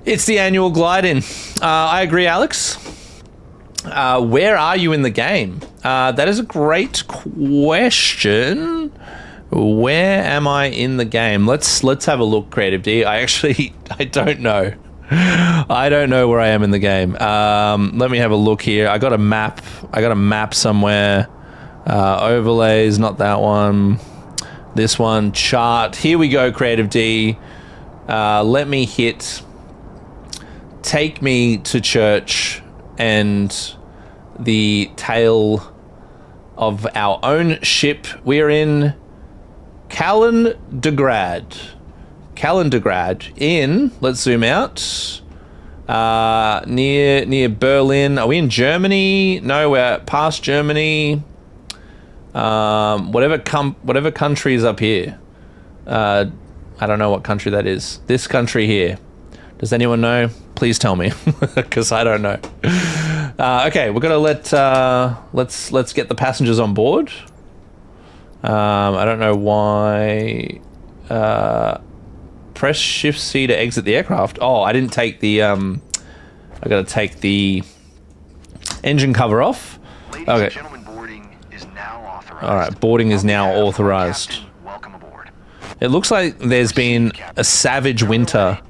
It's the annual glide-in. I agree, Alex. Where are you in the game? That is a great question. Where am I in the game? Let's have a look, Creative D. I don't know. I don't know where I am in the game. Let me have a look here. I got a map somewhere. Overlays, not that one. This one, chart. Here we go, Creative D. Let me hit take me to church and the tail of our own ship. We are in Kaliningrad in, let's zoom out, near Berlin. Are we in Germany? No, we're past Germany. Whatever country is up here. I don't know what country that is. This country here. Does anyone know? Please tell me, because I don't know. Okay, we're gonna let's get the passengers on board. I don't know why. Press Shift C to exit the aircraft. Oh, I didn't take the I gotta take the engine cover off. Ladies okay. and gentlemen, boarding is now authorized. All right, boarding is now authorized. Captain, welcome aboard. It looks like there's been a savage winter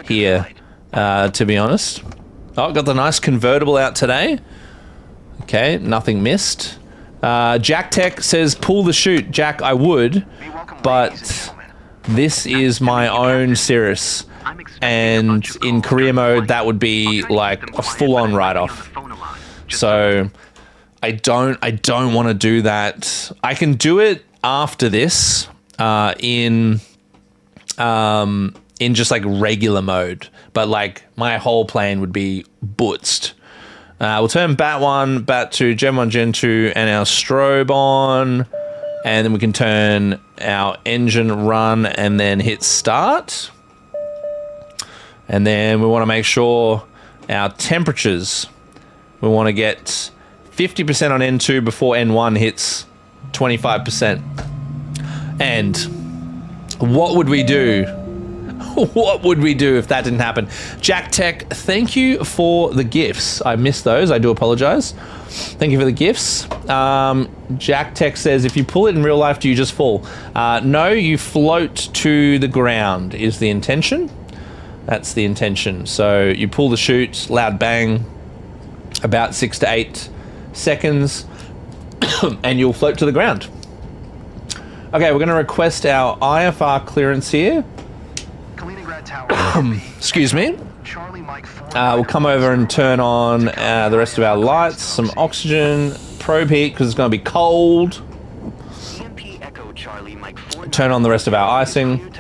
here, to be honest. Oh, got the nice convertible out today. Okay, nothing missed. Jack Tech says, pull the chute. Jack, I would, but this is my own Cirrus. And in career mode, that would be like a full-on write-off. So I don't want to do that. I can do it after this in just like regular mode, but like my whole plane would be bootsed. We'll turn Bat 1, Bat 2, Gen 1, Gen 2, and our strobe on, and then we can turn our engine run and then hit start. And then we want to make sure our temperatures, we want to get 50% on N2 before N1 hits 25%. And what would we do? What would we do if that didn't happen? Jack Tech, thank you for the gifts. I missed those. I do apologize. Thank you for the gifts. Jack Tech says, if you pull it in real life, do you just fall? No, you float to the ground is the intention. That's the intention. So you pull the chute, loud bang, about 6 to 8 seconds, and you'll float to the ground. Okay, we're going to request our IFR clearance here. Excuse me. We'll come over and turn on the rest of our lights, some oxygen, probe heat because it's going to be cold. Turn on the rest of our icing.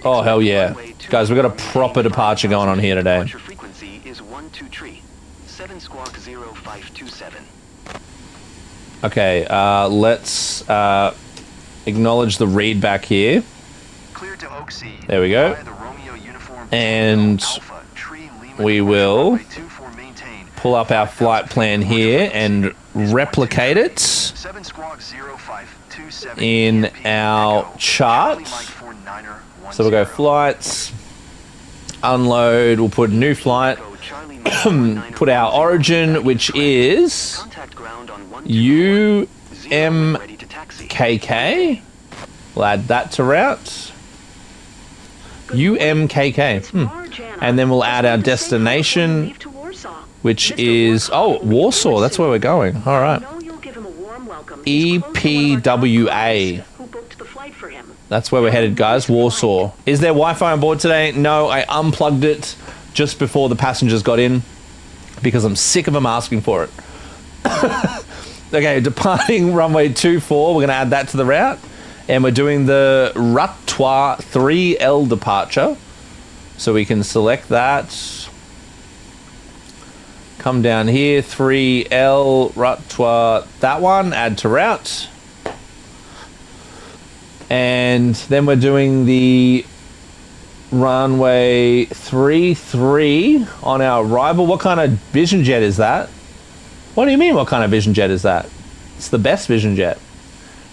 Oh, hell yeah. Guys, we've got a proper departure going on here today. Okay, let's acknowledge the read back here. There we go. And we will pull up our flight plan here and replicate it in our chart. So we'll go flights, unload, we'll put new flight, put our origin, which is UMKK. We'll add that to route. UMKK. And then we'll add our destination, which is, oh, Warsaw. That's where we're going. All right. EPWA. That's where we're headed, guys. Warsaw. Is there Wi-Fi on board today? No, I unplugged it just before the passengers got in because I'm sick of them asking for it. Okay, departing runway 24. We're going to add that to the route. And we're doing the Ratois 3L departure. So we can select that. Come down here, 3L, Ratois, that one, add to route. And then we're doing the runway 33 on our arrival. What kind of Vision Jet is that? What do you mean, what kind of Vision Jet is that? It's the best Vision Jet.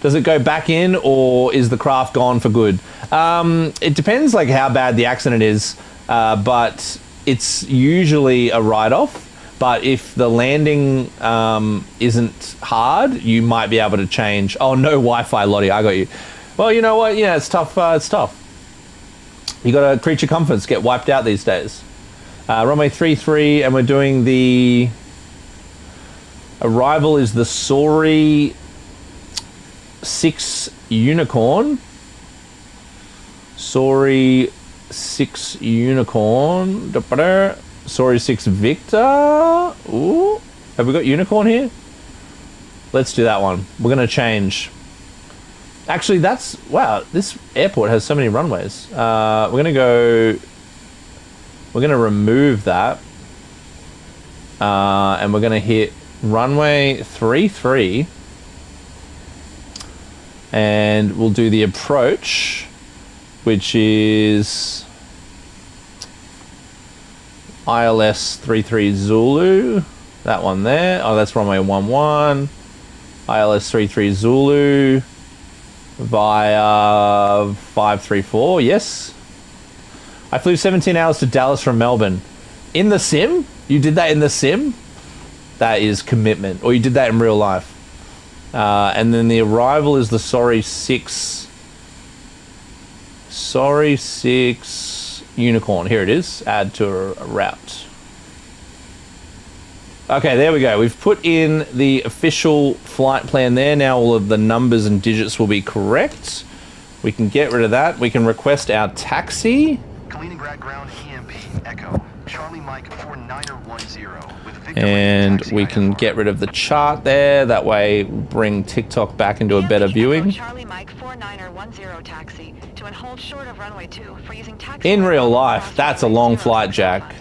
Does it go back in, or is the craft gone for good? It depends like how bad the accident is, but it's usually a write-off. But if the landing isn't hard, you might be able to change. Oh, no Wi-Fi, Lottie, I got you. Well, you know what? Yeah, it's tough. It's tough. You got to creature comforts get wiped out these days. Runway 33, and we're doing the arrival is the Sori 6 Unicorn. Sori 6 Unicorn. Sori 6 Victor. Ooh. Have we got Unicorn here? Let's do that one. We're going to change. Actually, that's... Wow, this airport has so many runways. We're going to go... We're going to remove that. And we're going to hit runway 33. And we'll do the approach, which is ILS 33 Zulu. That one there. Oh, that's runway 11. ILS 33 Zulu via 534. Yes. I flew 17 hours to Dallas from Melbourne. In the sim? You did that in the sim? That is commitment. Or you did that in real life. And then the arrival is the Sori 6 Unicorn. Here it is. Add to a route. Okay, there we go. We've put in the official flight plan there. Now all of the numbers and digits will be correct. We can get rid of that. We can request our taxi. Kaliningrad ground EMP Echo Charlie Mike 4910 with Victor And taxi we can get rid of the chart there. That way we'll bring TikTok back into a better viewing. Charlie Mike 4910 taxi to and hold short of runway 2 for using taxi. In real life, that's a long flight, Jack.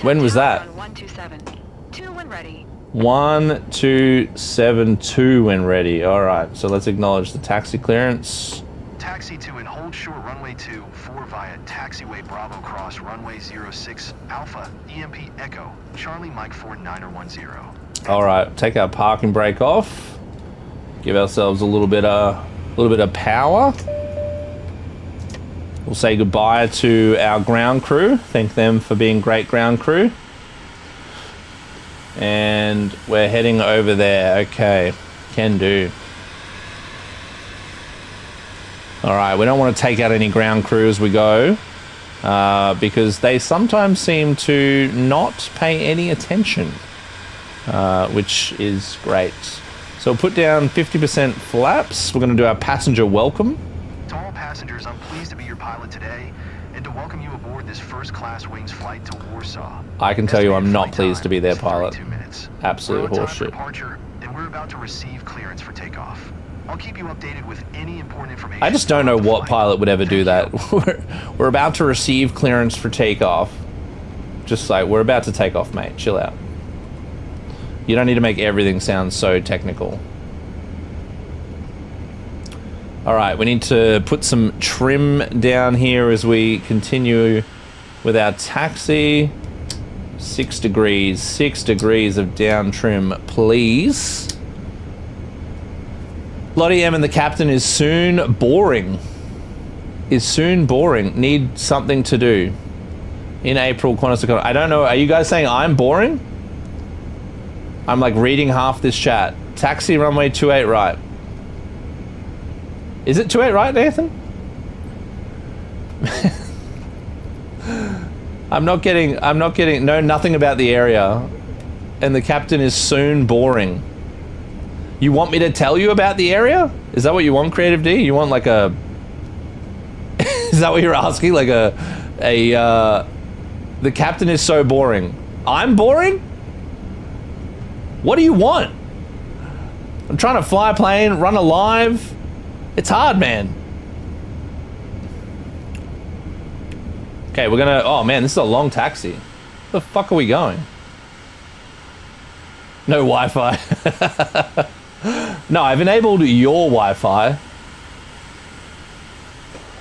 When was that? 1272 when ready. 1272 when ready. All right, so let's acknowledge the taxi clearance. Taxi to and hold short runway 24 via taxiway Bravo cross runway 06 Alpha EMP Echo Charlie Mike 4910. All right, take our parking brake off. Give ourselves a little bit of power. We'll say goodbye to our ground crew. Thank them for being great ground crew. And we're heading over there. Okay, can do. All right, we don't want to take out any ground crew as we go because they sometimes seem to not pay any attention, which is great. So we'll put down 50% flaps. We're going to do our passenger welcome. To all passengers, I'm pleased to be your pilot today and to welcome you aboard this first-class Wings flight to Warsaw. I can tell you I'm not Estimated pleased to be their flight time pilot. is 32 minutes. Absolute We're on time for horseshit. departure, and we're about to receive clearance for takeoff. I'll keep you updated with any important information. I just don't know throughout the what flight. pilot would ever do Thank that. you. We're about to receive clearance for takeoff. Just like, we're about to take off, mate. Chill out. You don't need to make everything sound so technical. All right, we need to put some trim down here as we continue with our taxi. 6 degrees. 6 degrees of down trim, please. Lottie M and the captain is soon boring. is soon boring. Need something to do. In April, Qantas. I don't know. Are you guys saying I'm boring? I'm like reading half this chat. Taxi runway 28 right. Is it 28 right, Nathan? I'm not getting, no, nothing about the area. And the captain is soon boring. You want me to tell you about the area? Is that what you want, Creative D? You want like a... Is that what you're asking? Like the captain is so boring. I'm boring? What do you want? I'm trying to fly a plane, run a live. It's hard, man. Okay, we're gonna... Oh, man, this is a long taxi. Where the fuck are we going? No Wi-Fi. No, I've enabled your Wi-Fi.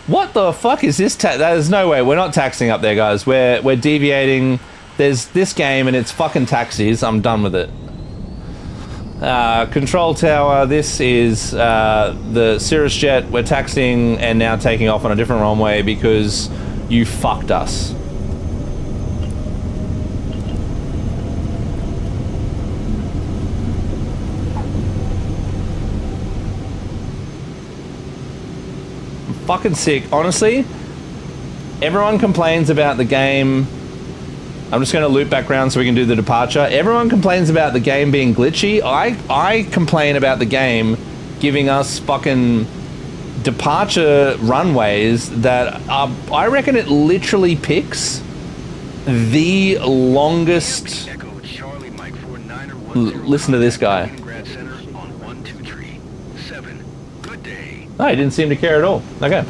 What the fuck is this? There's no way. We're not taxiing up there, guys. We're deviating. There's this game and it's fucking taxis. I'm done with it. Control tower. This is the Cirrus jet. We're taxiing and now taking off on a different runway because you fucked us. Fucking sick. Honestly, everyone complains about the game. I'm just going to loop back around so we can do the departure. Everyone complains about the game being glitchy. I complain about the game giving us fucking departure runways that are... I reckon it literally picks the longest... Listen to this guy. Oh, he didn't seem to care at all. Okay.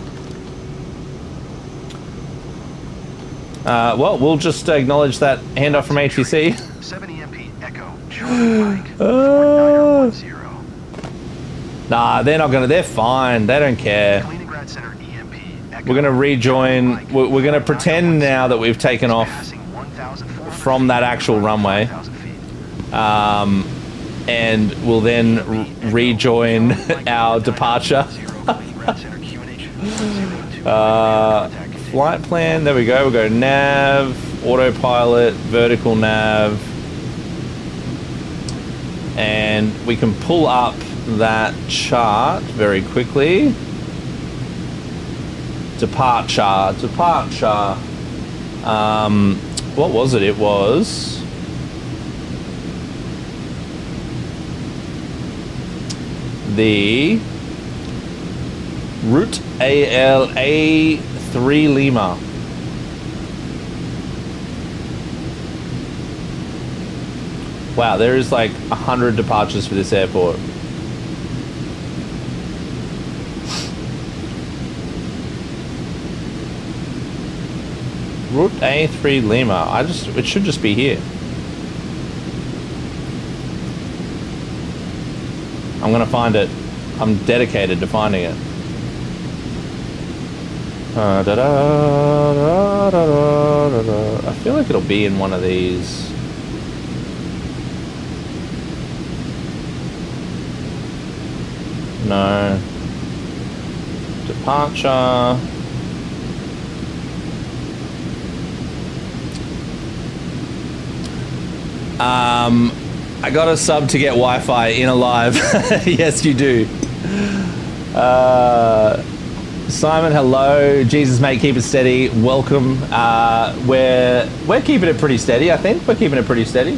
Well, we'll just acknowledge that handoff from ATC. 7 EMP Echo, Charlie Mike, 4910. Nah, they're not gonna... They're fine. They don't care. Kaliningrad Center EMP Echo. We're gonna rejoin... We're gonna pretend now that we've taken off from that actual runway. And we'll then rejoin our departure. Flight plan, there we go. We'll go nav, autopilot, vertical nav. And we can pull up that chart very quickly. Departure. What was it? It was... the Route ALA3 Lima. Wow, there is like 100 departures for this airport. Route A3 Lima. It should just be here. I'm gonna find it. I'm dedicated to finding it. I feel like it'll be in one of these. No. Departure. I got a sub to get Wi-Fi in Alive. Yes, you do. Simon, hello. Jesus, mate, keep it steady. Welcome. We're keeping it pretty steady, I think. We're keeping it pretty steady.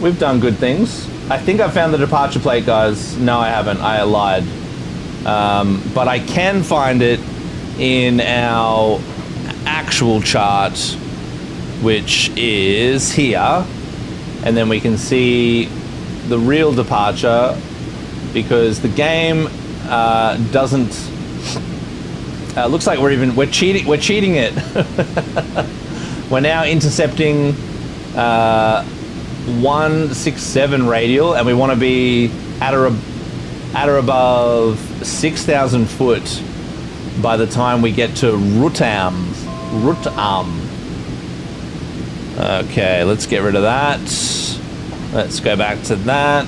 We've done good things. I think I found the departure plate, guys. No, I haven't. I lied. But I can find it in our actual chart, which is here. And then we can see the real departure because the game doesn't... looks like we're cheating it. We're now intercepting 167 radial, and we want to be at or above 6,000 foot by the time we get to Rutam. Okay, let's get rid of that. Let's go back to that.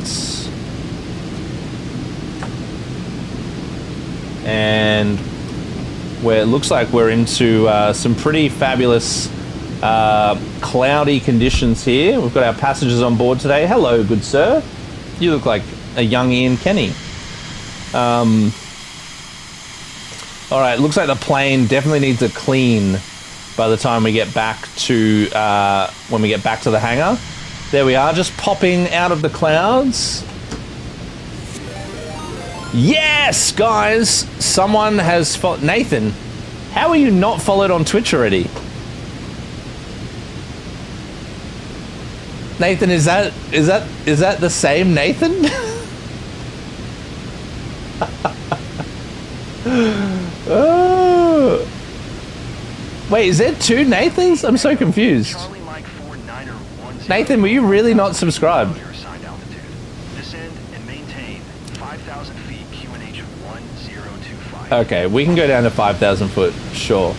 And where it looks like we're into some pretty fabulous cloudy conditions here. We've got our passengers on board today. Hello, good sir. You look like a young Ian Kenny. All right, looks like the plane definitely needs a clean by the time we get back to when we get back to the hangar. There we are, just popping out of the clouds. Yes, guys, someone has followed. Nathan, how are you not followed on Twitch already? Nathan, is that the same Nathan? Oh. Wait, is there two Nathans? I'm so confused. Nathan, were you really not subscribed? Descend and maintain 5,000 feet QNH 1025. Okay, we can go down to 5,000 foot, sure.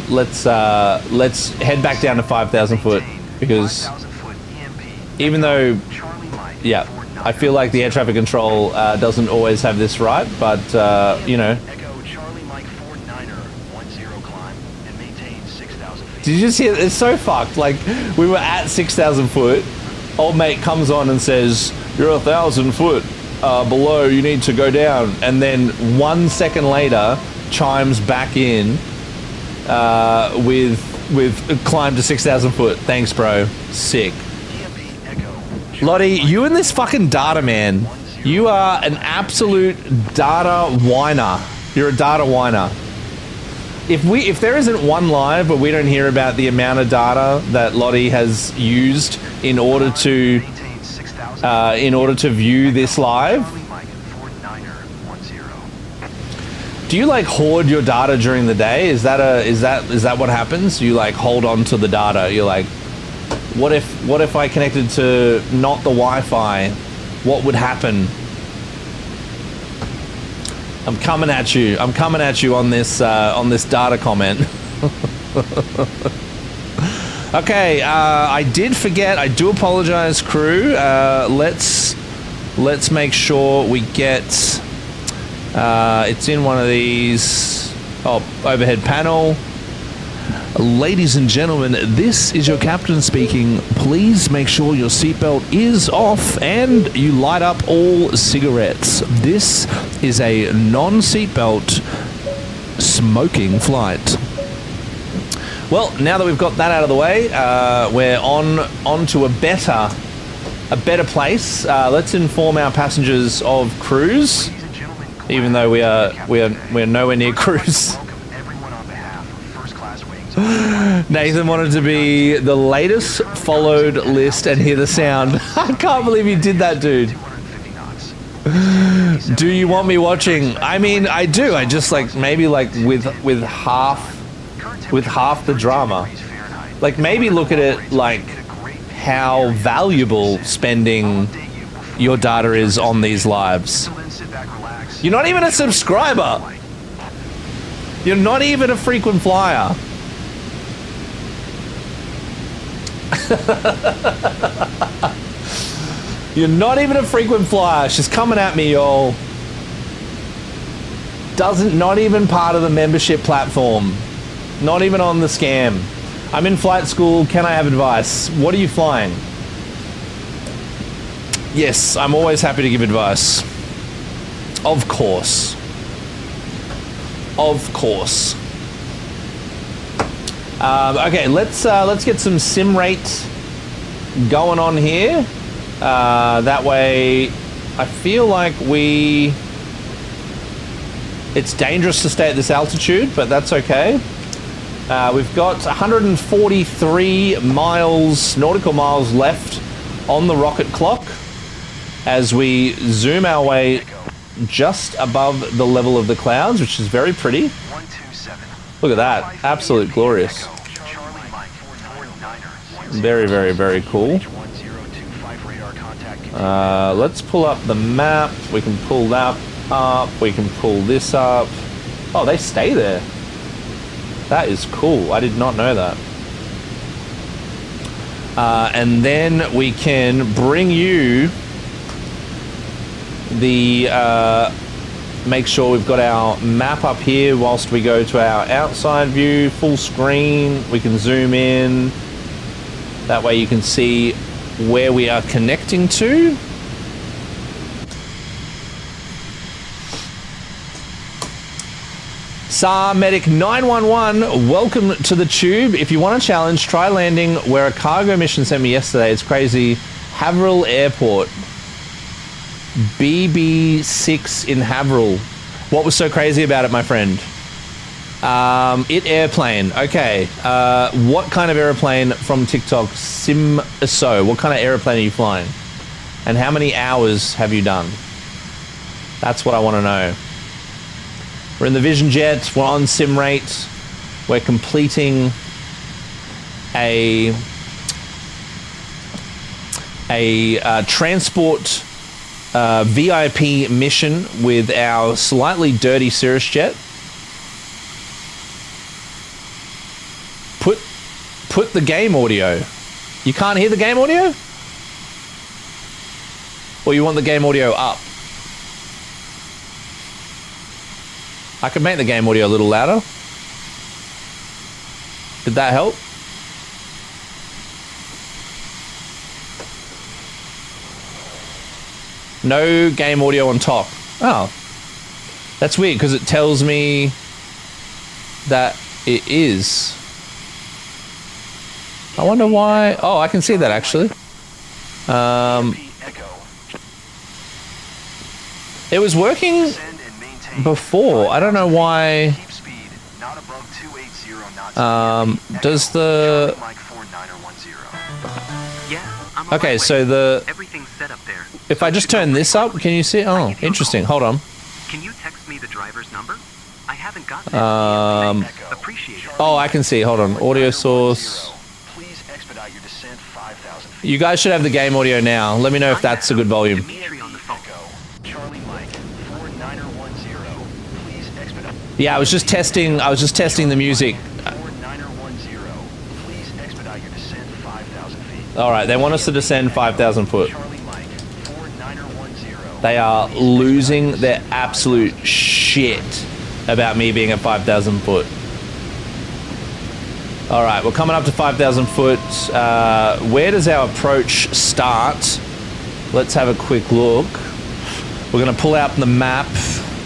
Let's head back down to 5,000 foot because even though, yeah, I feel like the air traffic control doesn't always have this right, but you know. Echo Charlie Mike 49er 10 climb and maintain 6,000 feet. Did you just hear? It's so fucked. Like we were at 6,000 foot. Old mate comes on and says, "You're 1,000 foot below. You need to go down." And then 1 second later, chimes back in with climb to 6,000 foot. Thanks, bro. Sick. Lottie, you and this fucking data man. You are an absolute data whiner. You're a data whiner. If there isn't one live but we don't hear about the amount of data that Lottie has used in order to view this live, do you like hoard your data during the day? Is that what happens? You like hold on to the data. You're like, what if I connected to not the Wi-Fi? What would happen? I'm coming at you. I'm coming at you on this data comment. Okay, I did forget. I do apologize, crew. Let's make sure we get. It's in one of these. Oh, overhead panel. Ladies and gentlemen, this is your captain speaking. Please make sure your seatbelt is off and you light up all cigarettes. This is a non-seatbelt smoking flight. Well, now that we've got that out of the way, we're on to a better place. Let's inform our passengers of cruise, even though we're nowhere near cruise. Nathan wanted to be the latest followed list and hear the sound. I can't believe you did that, dude. Do you want me watching? I mean, I do. I just like maybe like with half the drama. Like maybe look at it like how valuable spending your data is on these lives. You're not even a subscriber. You're not even a frequent flyer. You're not even a frequent flyer. She's coming at me, y'all. Not even part of the membership platform. Not even on the scam. I'm in flight school. Can I have advice? What are you flying? Yes, I'm always happy to give advice. Of course. Of course. Okay, let's get some sim rate going on here. That way, I feel like it's dangerous to stay at this altitude, but that's okay. We've got 143 nautical miles left on the rocket clock as we zoom our way just above the level of the clouds, which is very pretty. Look at that. Absolute glorious. Very, very, very cool. Let's pull up the map. We can pull that up. We can pull this up. Oh, they stay there. That is cool. I did not know that. And then we can bring you the make sure we've got our map up here whilst we go to our outside view, full screen. We can zoom in. That way you can see where we are connecting to. SAR Medic 911, welcome to the tube. If you want a challenge, try landing where a cargo mission sent me yesterday. It's crazy. Haverhill Airport. BB6 in Haverhill. What was so crazy about it, my friend? It airplane. Okay. What kind of airplane from TikTok? So. What kind of airplane are you flying? And how many hours have you done? That's what I want to know. We're in the Vision Jet. We're on sim rate. We're completing a transport VIP mission with our slightly dirty Cirrus jet. Put the game audio. You can't hear the game audio? Or you want the game audio up? I could make the game audio a little louder. Did that help? No game audio on top. Oh. That's weird because it tells me that it is. I wonder why. Oh, I can see that actually. It was working before. I don't know why. Does the... Okay, so the... Everything's set up there. If I just turn this up, can you see? Oh, interesting. Hold on. Can you text me the driver's number? I haven't got that. Appreciate it. Oh, I can see. Hold on. Audio source. Please expedite your descent 5,000 feet. You guys should have the game audio now. Let me know if that's a good volume. Dimitri on the phone. Charlie Mike 4910. Please expedite. Yeah, I was just testing the music. 4910. Please expedite your descent 5,000 feet. All right, they want us to descend 5,000 foot. Charlie Mike 4910. They are losing their absolute shit about me being at 5,000 foot. All right, we're coming up to 5,000 foot. Where does our approach start? Let's have a quick look. We're gonna pull out the map.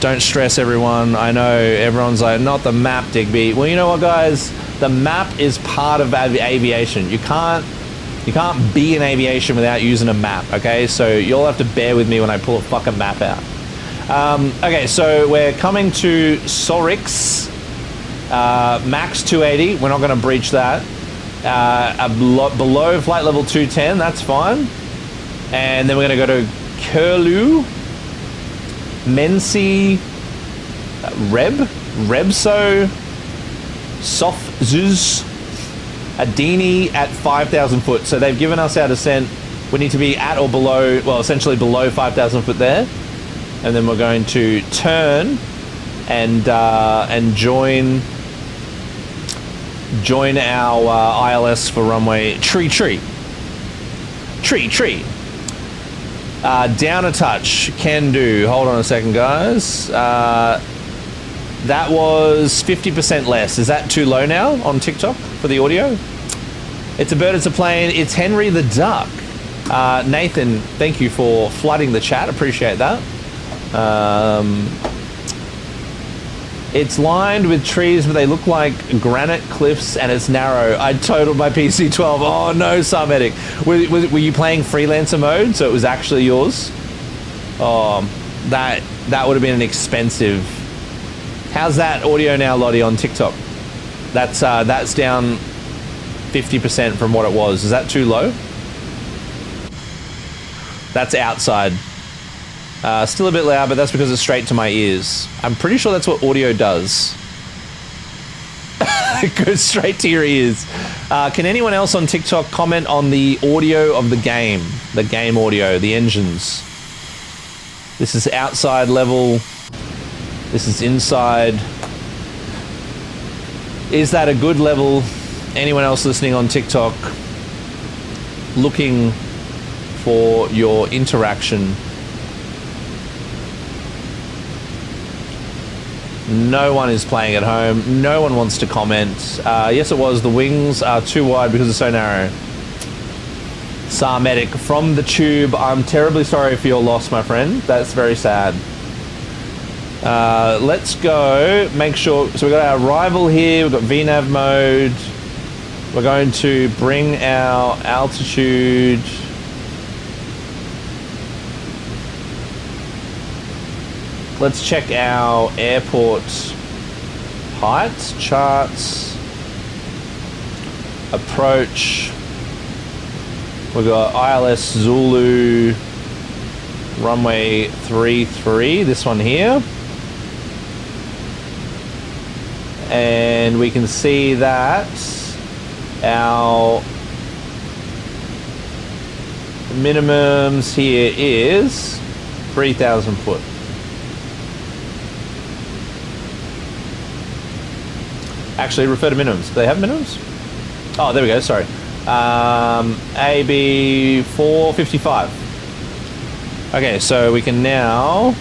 Don't stress, everyone. I know everyone's like, not the map, Digby. Well, you know what, guys? The map is part of aviation. You can't be in aviation without using a map, okay? So you'll have to bear with me when I pull a fucking map out. Okay, so we're coming to Sorix. Max 280. We're not going to breach that. Below flight level 210. That's fine. And then we're going to go to Curlew, Mensi, Rebso, Sofzuz, Adini at 5,000 foot. So they've given us our descent. We need to be at or below, well, essentially below 5,000 foot there. And then we're going to turn and join our ILS for runway tree. Down a touch, can do. Hold on a second, guys. That was 50% less. Is that too low now on TikTok for the audio? It's a bird, it's a plane. It's Henry the Duck. Nathan, thank you for flooding the chat. Appreciate that. It's lined with trees, but they look like granite cliffs, and it's narrow. I totaled my PC-12. Oh no, Sarmedic. Were you playing freelancer mode, so it was actually yours? Oh, that would have been an expensive. How's that audio now, Lottie, on TikTok? That's down 50% from what it was. Is that too low? That's outside. Still a bit loud, but that's because it's straight to my ears. I'm pretty sure that's what audio does. It goes straight to your ears. Can anyone else on TikTok comment on the audio of the game? The game audio, the engines. This is outside level. This is inside. Is that a good level? Anyone else listening on TikTok looking for your interaction? No one is playing at home. No one wants to comment. Yes, it was. The wings are too wide because it's so narrow. Sarmedic from the tube. I'm terribly sorry for your loss, my friend. That's very sad. Let's go. Make sure. So we've got our rival here. We've got VNAV mode. We're going to bring our altitude. Let's check our airport height charts. Approach. We've got ILS Zulu runway 33, this one here. And we can see that our minimums here is 3,000 foot. Actually, refer to minimums. Do they have minimums? Oh, there we go. Sorry. AB 455. Okay, so we can now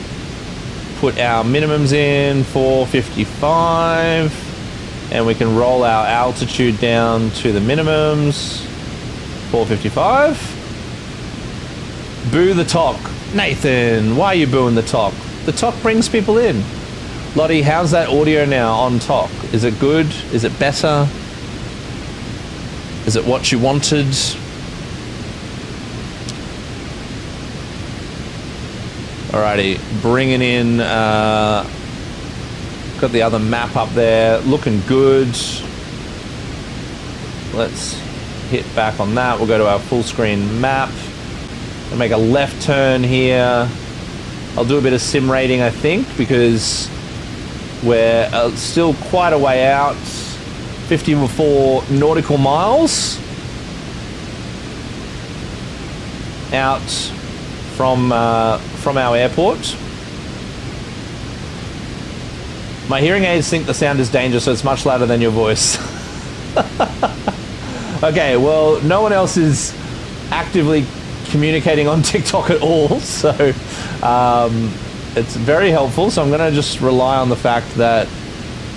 put our minimums in 455, and we can roll our altitude down to the minimums. 455. Boo the talk. Nathan, why are you booing the talk? The talk brings people in. Lottie, how's that audio now on talk? Is it good? Is it better? Is it what you wanted? Alrighty, bringing in, got the other map up there, looking good. Let's hit back on that. We'll go to our full screen map. I'll make a left turn here. I'll do a bit of sim rating, I think, because we're still quite a way out. 54 nautical miles out from our airport. My hearing aids think the sound is dangerous, so it's much louder than your voice. Okay, well, no one else is actively communicating on TikTok at all, so it's very helpful. So I'm going to just rely on the fact that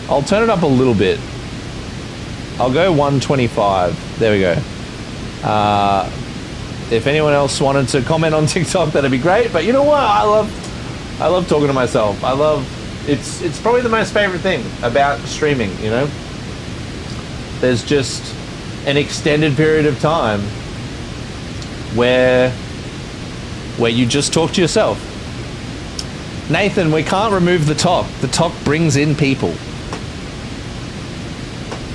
I'll turn it up a little bit. I'll go 125. There we go. If anyone else wanted to comment on TikTok, that'd be great. But you know what? I love talking to myself. It's probably the most favorite thing about streaming, you know? There's just an extended period of time where you just talk to yourself. Nathan, we can't remove the talk. The talk brings in people.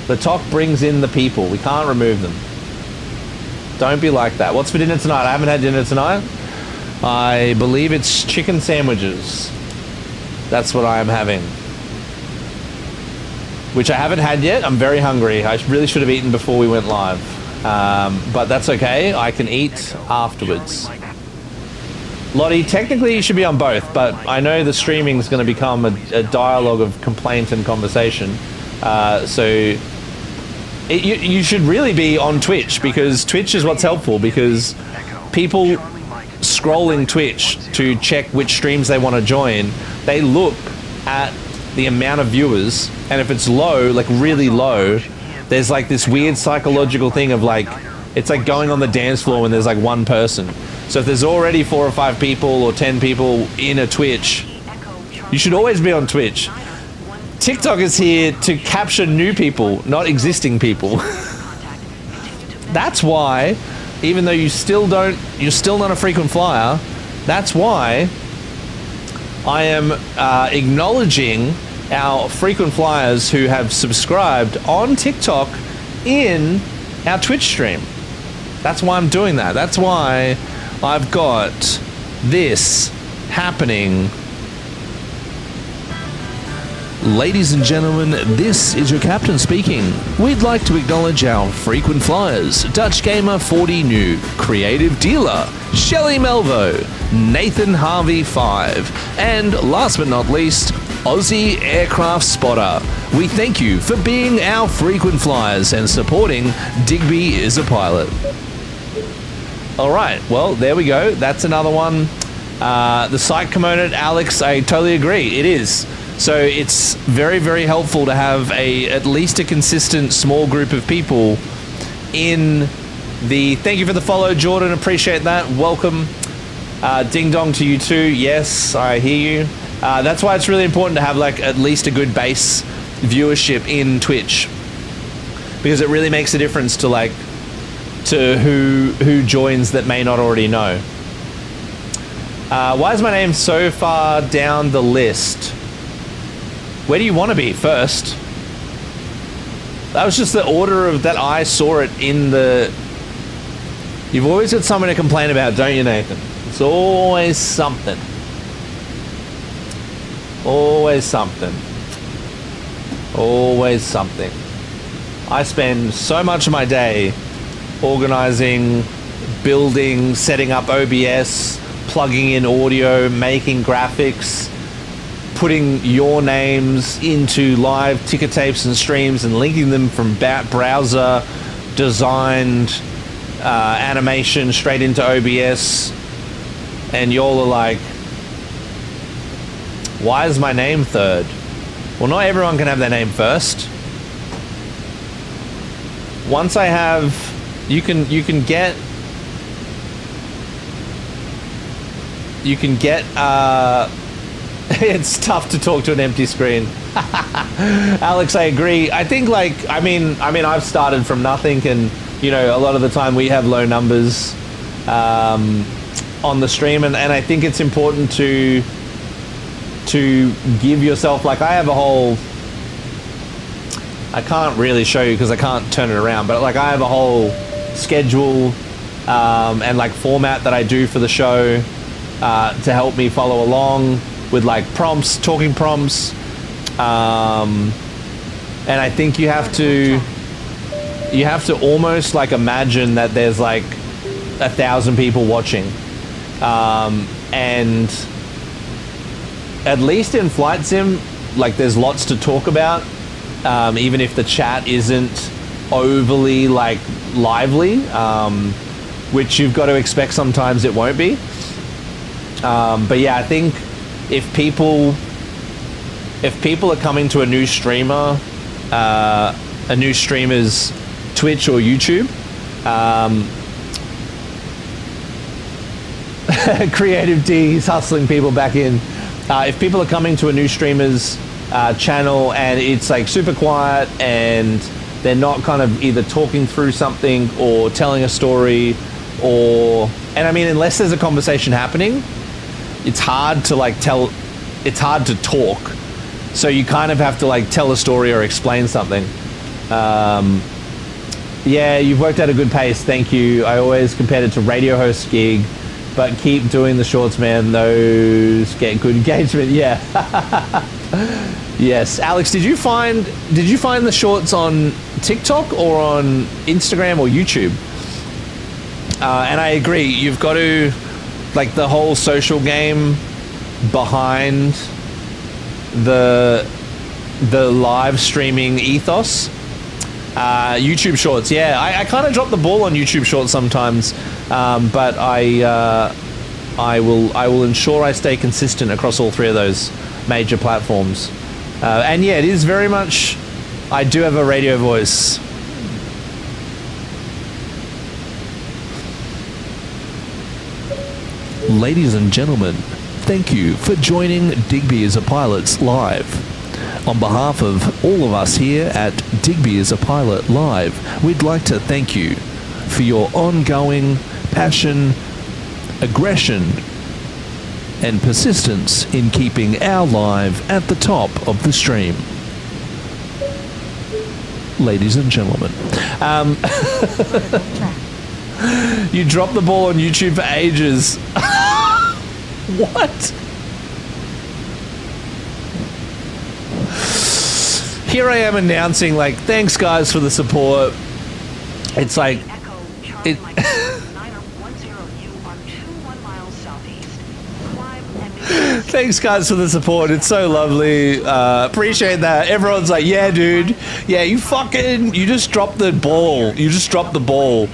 The talk brings in the people. We can't remove them. Don't be like that. What's for dinner tonight? I haven't had dinner tonight. I believe it's chicken sandwiches. That's what I am having. Which I haven't had yet. I'm very hungry. I really should have eaten before we went live. But that's okay. I can eat afterwards. Lottie, technically you should be on both, but I know the streaming is going to become a dialogue of complaint and conversation. So you should really be on Twitch, because Twitch is what's helpful, because people scrolling Twitch to check which streams they want to join, they look at the amount of viewers, and if it's low, like really low, there's like this weird psychological thing of like, it's like going on the dance floor when there's like one person. So if there's already 4 or 5 people or 10 people in a Twitch, you should always be on Twitch. TikTok is here to capture new people, not existing people. That's why, even though you're still not a frequent flyer, that's why I am acknowledging our frequent flyers who have subscribed on TikTok in our Twitch stream. That's why I'm doing that. That's why I've got this happening. Ladies and gentlemen, this is your captain speaking. We'd like to acknowledge our frequent flyers, Dutch Gamer 40 New, Creative Dealer, Shelley Melvo, Nathan Harvey 5, and last but not least, Aussie Aircraft Spotter. We thank you for being our frequent flyers and supporting Digby is a Pilot. Alright, well, there we go. That's another one. The site component, Alex, I totally agree. It is. So it's very, very helpful to have at least a consistent small group of people in the... Thank you for the follow, Jordan. Appreciate that. Welcome. Ding dong to you too. Yes, I hear you. That's why it's really important to have like at least a good base viewership in Twitch, because it really makes a difference to like who joins that may not already know. Why is my name so far down the list? Where do you want to be first? That was just the order of that I saw it in the... You've always got something to complain about, don't you, Nathan? It's always something. Always something. Always something. I spend so much of my day organizing, building, setting up OBS, plugging in audio, making graphics, putting your names into live ticker tapes and streams and linking them from browser designed animation straight into OBS, and y'all are like, why is my name third? Well, not everyone can have their name first. Once I have, you can get it's tough to talk to an empty screen. Alex, I agree. I think like, I mean, I've started from nothing, and you know, a lot of the time we have low numbers on the stream, and I think it's important to give yourself, like, I have a whole, I can't really show you because I can't turn it around, but like I have a whole schedule and like format that I do for the show to help me follow along with like prompts, talking prompts, and I think you have to almost like imagine that there's like 1,000 people watching, and at least in Flight Sim, like there's lots to talk about, even if the chat isn't overly like lively, which you've got to expect sometimes it won't be. But yeah, I think if people are coming to a new streamer's Twitch or YouTube, Creative D, he's hustling people back in. If people are coming to a new streamer's channel and it's like super quiet and they're not kind of either talking through something or telling a story, and I mean, unless there's a conversation happening, it's hard to like it's hard to talk. So you kind of have to like tell a story or explain something. Yeah, you've worked at a good pace. Thank you. I always compared it to radio host gig, but keep doing the shorts, man. Those get good engagement. Yeah. Yes. Alex, did you find the shorts on TikTok or on Instagram or YouTube? And I agree. You've got to, like, the whole social game behind the live streaming ethos. YouTube Shorts, yeah. I kind of drop the ball on YouTube Shorts sometimes, but I will ensure I stay consistent across all three of those major platforms. And yeah, it is very much, I do have a radio voice. Ladies and gentlemen, thank you for joining Digby is a Pilot's Live. On behalf of all of us here at Digby is a Pilot Live, we'd like to thank you for your ongoing passion, aggression, and persistence in keeping our live at the top of the stream. Ladies and gentlemen. You dropped the ball on YouTube for ages. What? Here I am announcing, like, thanks guys for the support. It's like, it. Thanks guys for the support. It's so lovely. Appreciate that. Everyone's like, yeah, dude. Yeah, you just dropped the ball. You just dropped the ball.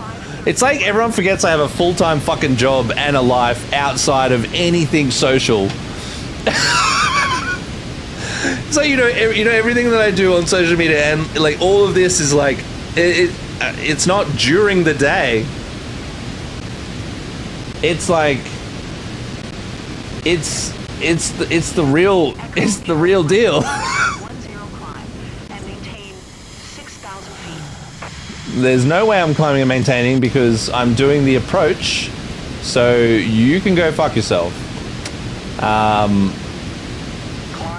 It's like everyone forgets I have a full-time fucking job and a life outside of anything social. So you know everything that I do on social media, and like all of this is like it's not during the day. It's like it's the real deal. 10 climb and maintain 6,000 feet. There's no way I'm climbing and maintaining because I'm doing the approach. So you can go fuck yourself. Climb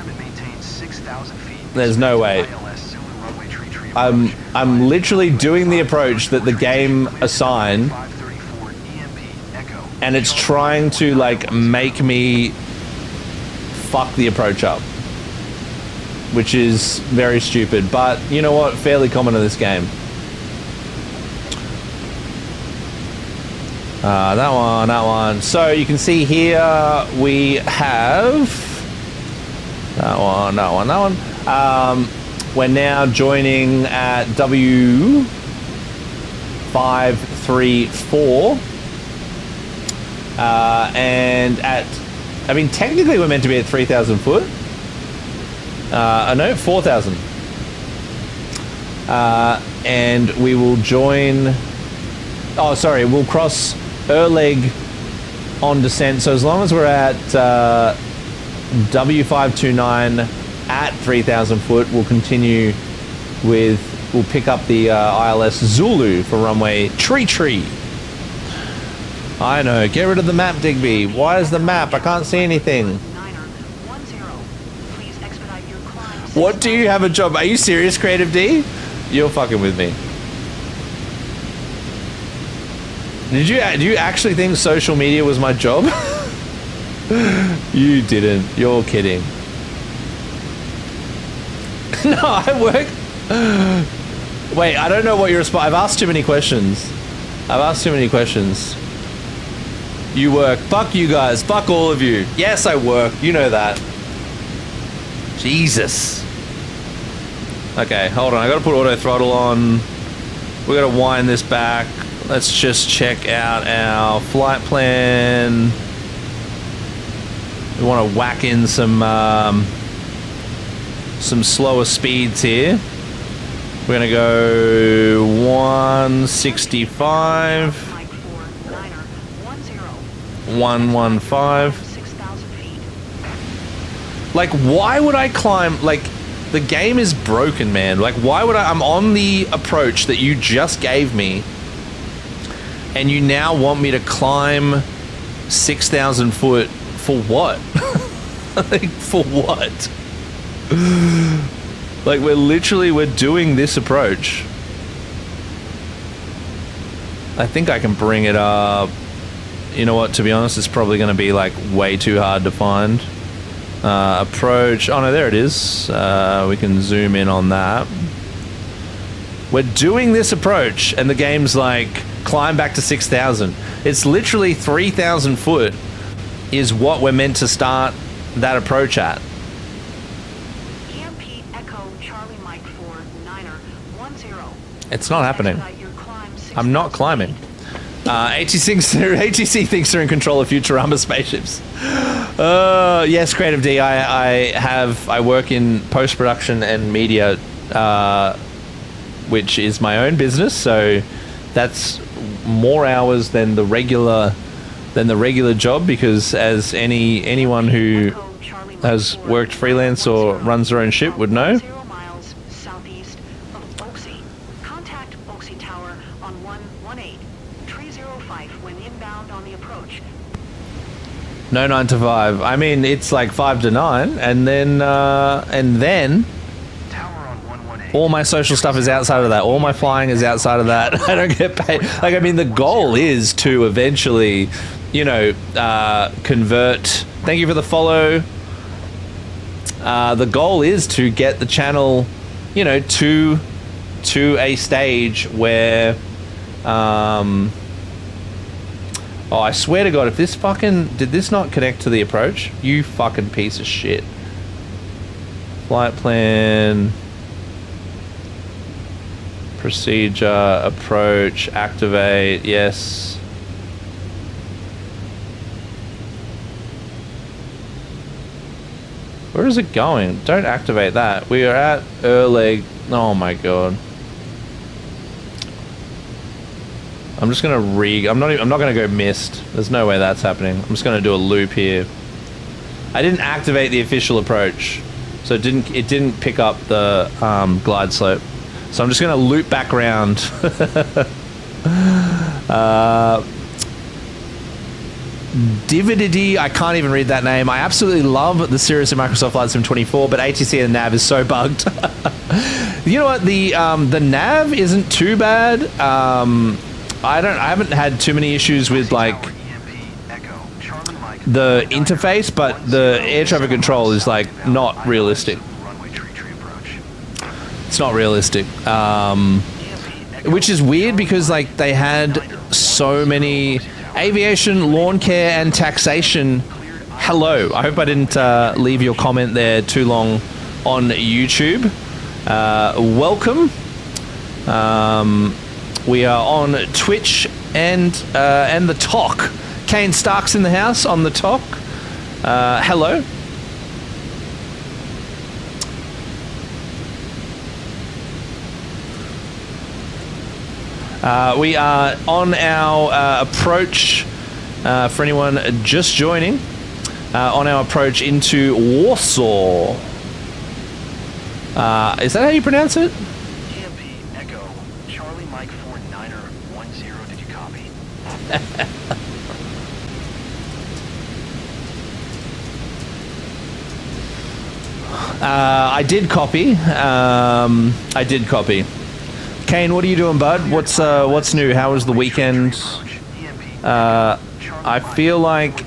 and maintain 6,000 feet. There's no way. ILS Zulu runway tree approach. I'm literally doing the approach that the game assigned, 534 EMP Echo. and it's trying to like make me fuck the approach up, which is very stupid. But you know what? Fairly common in this game. That one. So you can see here we have that one. We're now joining at W534, and technically we're meant to be at 3,000 foot. No, 4,000. And we will join. Oh, sorry, we'll cross Erleg on descent. So as long as we're at W529 at 3,000 foot, we'll continue we'll pick up the ILS Zulu for runway tree. I know, get rid of the map, Digby. Why is the map? I can't see anything. Please expedite your climb. What do you have a job? Are you serious, Creative D? You're fucking with me. Do you actually think social media was my job? You didn't. You're kidding. No, I work. Wait, I don't know what your response. I've asked too many questions. You work. Fuck you guys. Fuck all of you. Yes, I work. You know that. Jesus. Okay, hold on. I gotta put auto throttle on. We gotta wind this back. Let's just check out our flight plan. We want to whack in some slower speeds here. We're gonna go 165, 115. Like, why would I climb? Like, the game is broken, man. Like, why would I'm on the approach that you just gave me, and you now want me to climb 6,000 foot for what? Like, for what? Like, we're doing this approach. I think I can bring it up. You know what, to be honest, it's probably going to be like way too hard to find. Approach. Oh no, there it is. We can zoom in on that. We're doing this approach and the game's like, climb back to 6,000. It's literally 3,000 foot is what we're meant to start that approach at. EMP Echo Charlie Mike 4 9er 10. It's not happening. Expedite your climb 6,000 I'm not climbing. feet. HTC thinks they're in control of Futurama spaceships. Yes, Creative D. I work in post-production and media, which is my own business. So that's more hours than the regular job, because as anyone who Echo Charlie Mike has 4 worked freelance or 10, runs their own ship would know. 0 miles southeast of Oaksey. Contact Oaksey Tower on 118 305 when inbound on the approach. No 9 to 5. I mean, it's like 5 to 9, and then Tower on 118. all my social stuff is outside of that. All my flying is outside of that. I don't get paid. Like, I mean, the goal is to eventually, convert. Thank you for the follow. The goal is to get the channel, to a stage where, oh, I swear to God, if this did this not connect to the approach? You fucking piece of shit. Flight plan, procedure, approach, activate, yes. Where is it going? Don't activate that. We are at Erleg. Oh my god. I'm just gonna I'm not gonna go mist. There's no way that's happening. I'm just gonna do a loop here. I didn't activate the official approach, so it didn't pick up the glide slope. So I'm just gonna loop back around. Dividity, I can't even read that name. I absolutely love the Cirrus in Microsoft Flight Sim 24, but ATC and the nav is so bugged. You know what? The nav isn't too bad. I haven't had too many issues with like the interface, but the air traffic control is like not realistic. It's not realistic. Which is weird because like they had so many aviation, lawn care, and taxation. Hello. I hope I didn't leave your comment there too long on YouTube. Welcome. We are on Twitch and the talk. Kane Stark's in the house on the talk. Hello. We are on our approach, for anyone just joining, on our approach into Warsaw. Is that how you pronounce it? EMP Echo, Charlie Mike 49er 10, did you copy? I did copy. I did copy. Kane, what are you doing, bud? What's new? How was the weekend? I feel like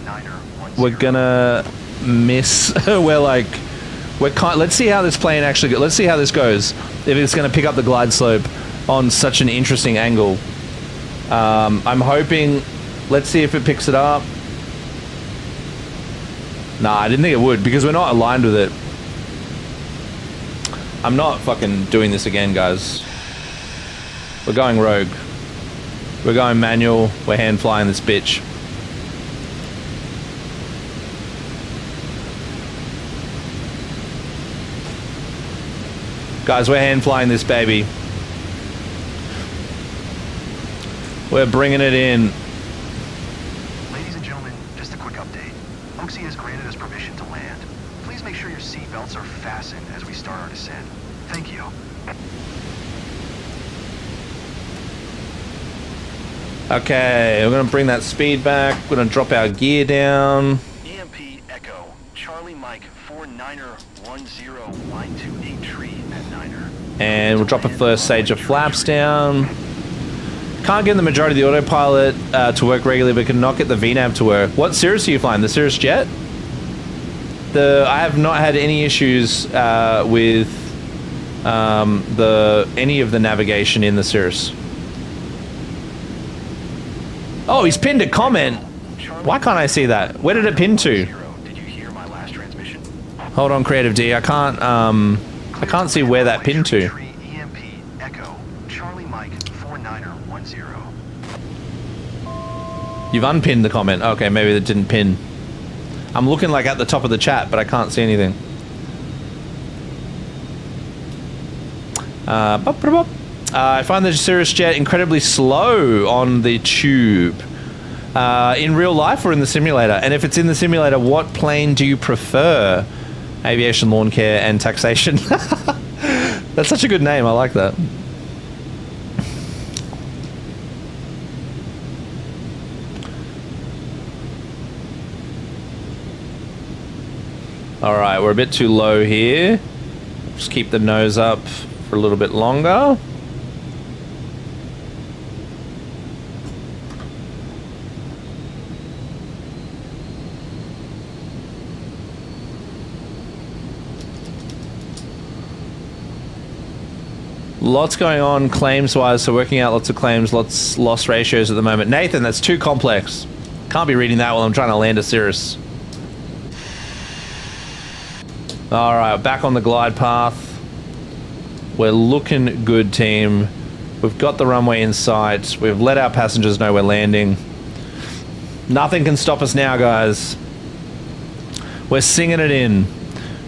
we're gonna miss. Let's see how this plane actually goes. Let's see how this goes. If it's gonna pick up the glide slope on such an interesting angle. I'm hoping. Let's see if it picks it up. Nah, I didn't think it would because we're not aligned with it. I'm not fucking doing this again, guys. We're going rogue. We're going manual. We're hand flying this bitch. Guys, we're hand flying this baby. We're bringing it in. Ladies and gentlemen, just a quick update. Oxy has granted us permission to land. Please make sure your seatbelts are fastened as we start our descent. Thank you. Okay, we're gonna bring that speed back. We're gonna drop our gear down. EMP Echo, Charlie Mike 49er 10, line to 8 tree at 9er. And we'll drop a first stage of flaps down. Can't get the majority of the autopilot to work regularly, but can not get the VNAV to work. What Cirrus are you flying? The Cirrus Jet? I have not had any issues with any of the navigation in the Cirrus. Oh, he's pinned a comment. Why can't I see that? Where did it pin to? Did you hear my last transmission? Hold on, Creative D. I can't see where that pinned to. EMP Echo, Charlie Mike 49er 10. You've unpinned the comment. Okay, maybe it didn't pin. I'm looking like at the top of the chat, but I can't see anything. I find the Cirrus Jet incredibly slow on the tube. In real life or in the simulator? And if it's in the simulator, what plane do you prefer? Aviation, lawn care, and taxation. That's such a good name. I like that. All right, we're a bit too low here. Just keep the nose up for a little bit longer. Lots going on claims-wise, so working out lots of claims, lots loss ratios at the moment. Nathan, that's too complex. Can't be reading that while I'm trying to land a Cirrus. All right, back on the glide path. We're looking good, team. We've got the runway in sight. We've let our passengers know we're landing. Nothing can stop us now, guys. We're singing it in.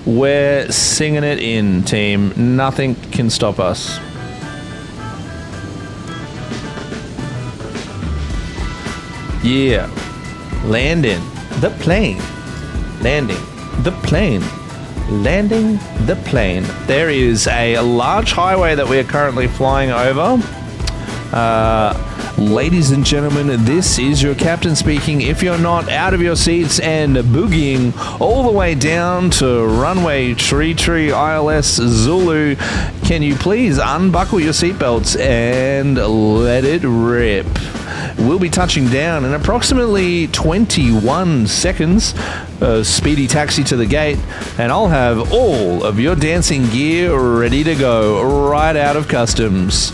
We're singing it in, team. Nothing can stop us. Yeah. Landing the plane. Landing the plane. Landing the plane. There is a large highway that we are currently flying over. Ladies and gentlemen, this is your captain speaking. If you're not out of your seats and boogieing all the way down to runway Tree ILS Zulu, can you please unbuckle your seatbelts and let it rip? We'll be touching down in approximately 21 seconds. Speedy taxi to the gate, and I'll have all of your dancing gear ready to go right out of customs.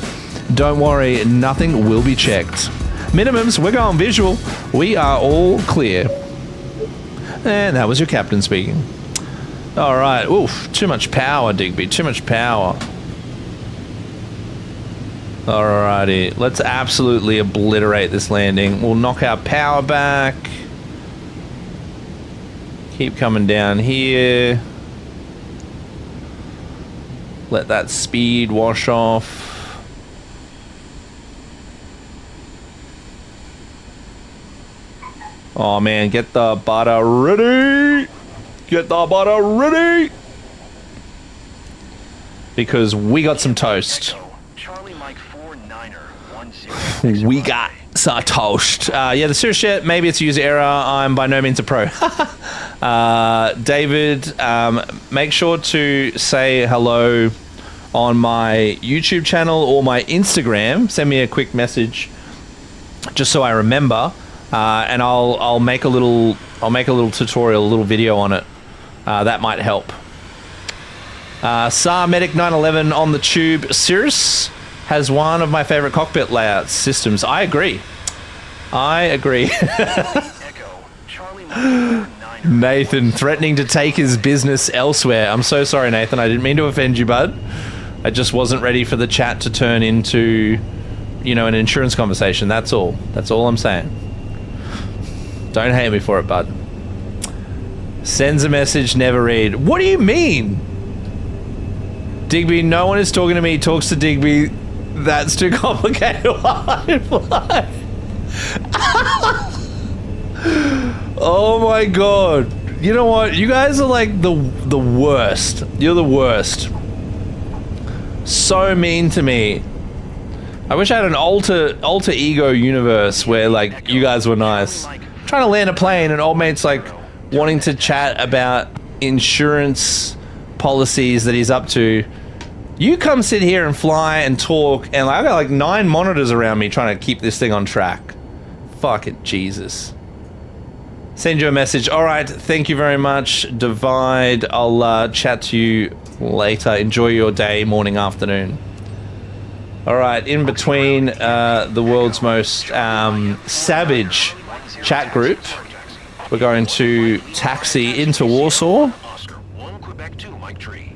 Don't worry, nothing will be checked. Minimums, we're going visual. We are all clear. And that was your captain speaking. All right. Oof, too much power, Digby. Too much power. Alrighty. Let's absolutely obliterate this landing. We'll knock our power back. Keep coming down here. Let that speed wash off. Oh man, get the butter ready! Get the butter ready! Because we got some toast. Charlie Mike 49er 10. We got some toast. Yeah, the serious shit, maybe it's a user error. I'm by no means a pro. David, make sure to say hello on my YouTube channel or my Instagram. Send me a quick message just so I remember. And I'll make a little tutorial, a little video on it. That might help. SAR Medic 911 on the tube. Cirrus has one of my favorite cockpit layout systems. I agree. Echo, Charlie Mike 49er. Nathan threatening to take his business elsewhere. I'm so sorry, Nathan. I didn't mean to offend you, bud. I just wasn't ready for the chat to turn into, an insurance conversation. That's all. That's all I'm saying. Don't hate me for it, bud. Sends a message, never read. What do you mean? Digby, no one is talking to me. Talks to Digby. That's too complicated. Oh my god. You know what? You guys are like the worst. You're the worst. So mean to me. I wish I had an alter ego universe where like you guys were nice. Trying to land a plane and old mate's like wanting to chat about insurance policies that he's up to. You come sit here and fly and talk, and I got like 9 monitors around me trying to keep this thing on track. Fuck it, Jesus. Send you a message. All right, thank you very much. Divide. I'll chat to you later. Enjoy your day, morning, afternoon. All right, in between the world's most savage chat group, we're going to taxi into Warsaw. Oscar 1 Quebec 2 Mike Tree.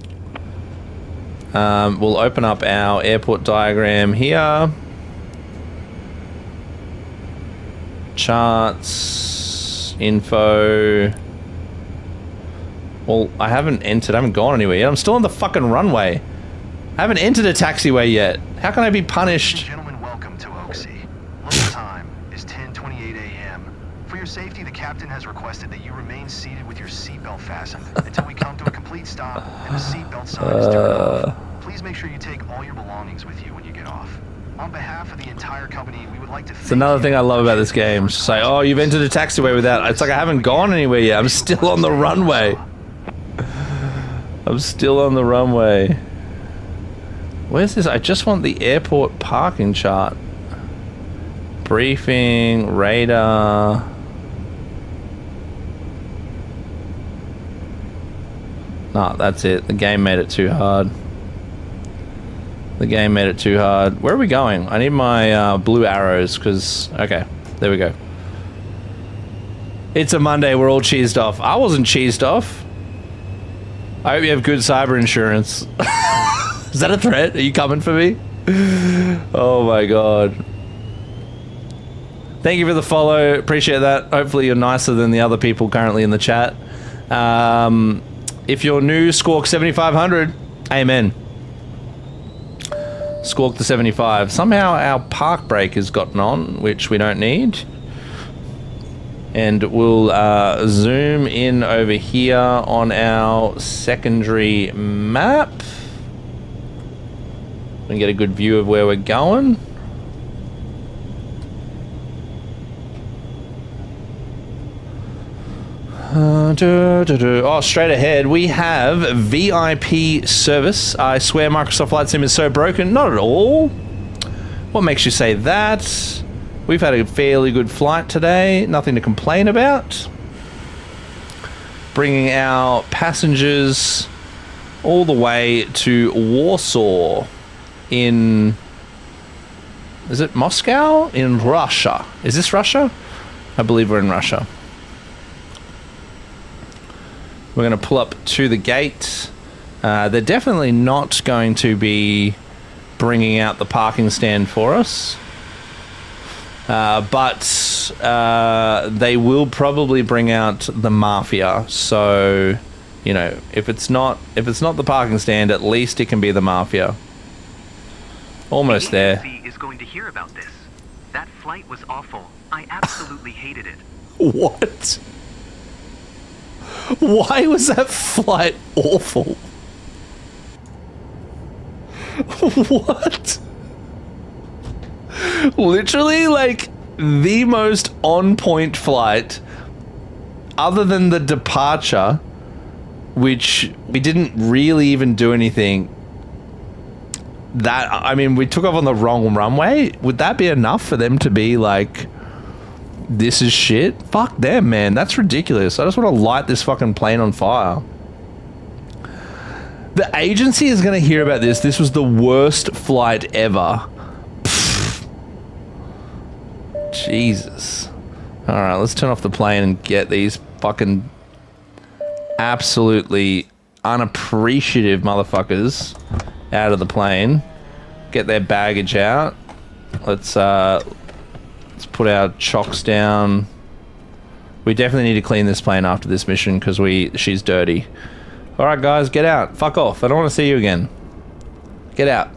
We'll open up our airport diagram here. Charts, info. Well, I haven't gone anywhere yet. I'm still on the fucking runway. I haven't entered a taxiway yet. How can I be punished? Gentlemen, welcome to Oaksey. Local time is 10:28 a.m. For your safety, the captain has requested that you remain seated with your seatbelt fastened until we come to a complete stop and the seatbelt sign is turned off. Please make sure you take all your belongings with you when you get off. On behalf of the entire company, we would like to thank It's another thing I love about this game. It's just like, oh, you've entered a taxiway without... It's like I haven't gone anywhere yet. I'm still on the runway. I'm still on the runway. Where's this? I just want the airport parking chart. Briefing, radar. Nah, that's it. The game made it too hard. The game made it too hard. Where are we going? I need my blue arrows because... Okay, there we go. It's a Monday. We're all cheesed off. I wasn't cheesed off. I hope you have good cyber insurance. Is that a threat? Are you coming for me? Oh my god. Thank you for the follow. Appreciate that. Hopefully you're nicer than the other people currently in the chat. If you're new, Squawk 7500. Amen. Squawk the 75. Somehow our park brake has gotten on, which we don't need. And we'll zoom in over here on our secondary map. We can get a good view of where we're going. Oh, straight ahead, we have VIP service. I swear Microsoft Flight Sim is so broken. Not at all. What makes you say that? We've had a fairly good flight today. Nothing to complain about. Bringing our passengers all the way to Warsaw in... Is it Moscow? In Russia. Is this Russia? I believe we're in Russia. We're going to pull up to the gate. They're definitely not going to be bringing out the parking stand for us. But they will probably bring out the mafia. So, you know, if it's not the parking stand, at least it can be the mafia. Almost there. The agency is going to hear about this. That flight was awful. I absolutely hated it. What? Why was that flight awful? What? Literally, like, the most on-point flight, other than the departure, which we didn't really even do anything. That, I mean, we took off on the wrong runway. Would that be enough for them to be like... This is shit? Fuck them, man. That's ridiculous. I just want to light this fucking plane on fire. The agency is going to hear about this. This was the worst flight ever. Pfft. Jesus. Alright, let's turn off the plane and get these fucking absolutely unappreciative motherfuckers out of the plane. Get their baggage out. Let's put our chocks down. We definitely need to clean this plane after this mission because she's dirty. Alright guys, get out. Fuck off. I don't want to see you again. Get out.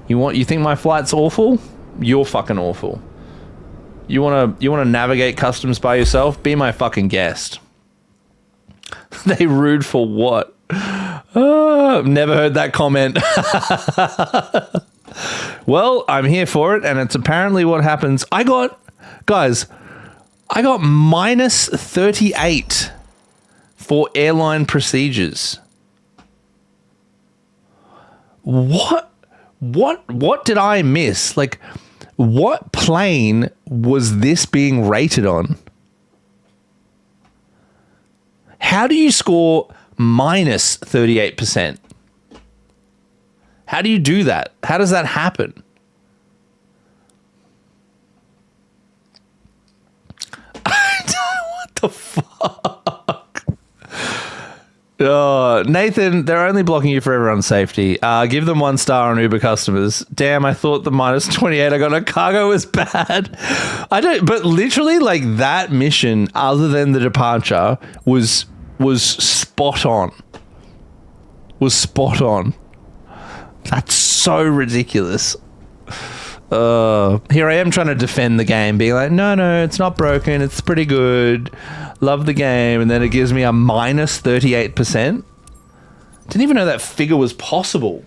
You think my flight's awful? You're fucking awful. You wanna navigate customs by yourself? Be my fucking guest. They rude for what? I've never heard that comment. Well, I'm here for it, and it's apparently what happens. I got minus 38 for airline procedures. What did I miss? Like, what plane was this being rated on? How do you score minus 38%? How do you do that? How does that happen? What the fuck? Oh, Nathan, they're only blocking you for everyone's safety. Give them 1 star on Uber customers. Damn, I thought the minus 28 I got on cargo was bad. But literally, like, that mission, other than the departure, was spot on. Was spot on. That's so ridiculous. Here I am trying to defend the game, being like, no, it's not broken. It's pretty good. Love the game. And then it gives me a minus 38%. Didn't even know that figure was possible.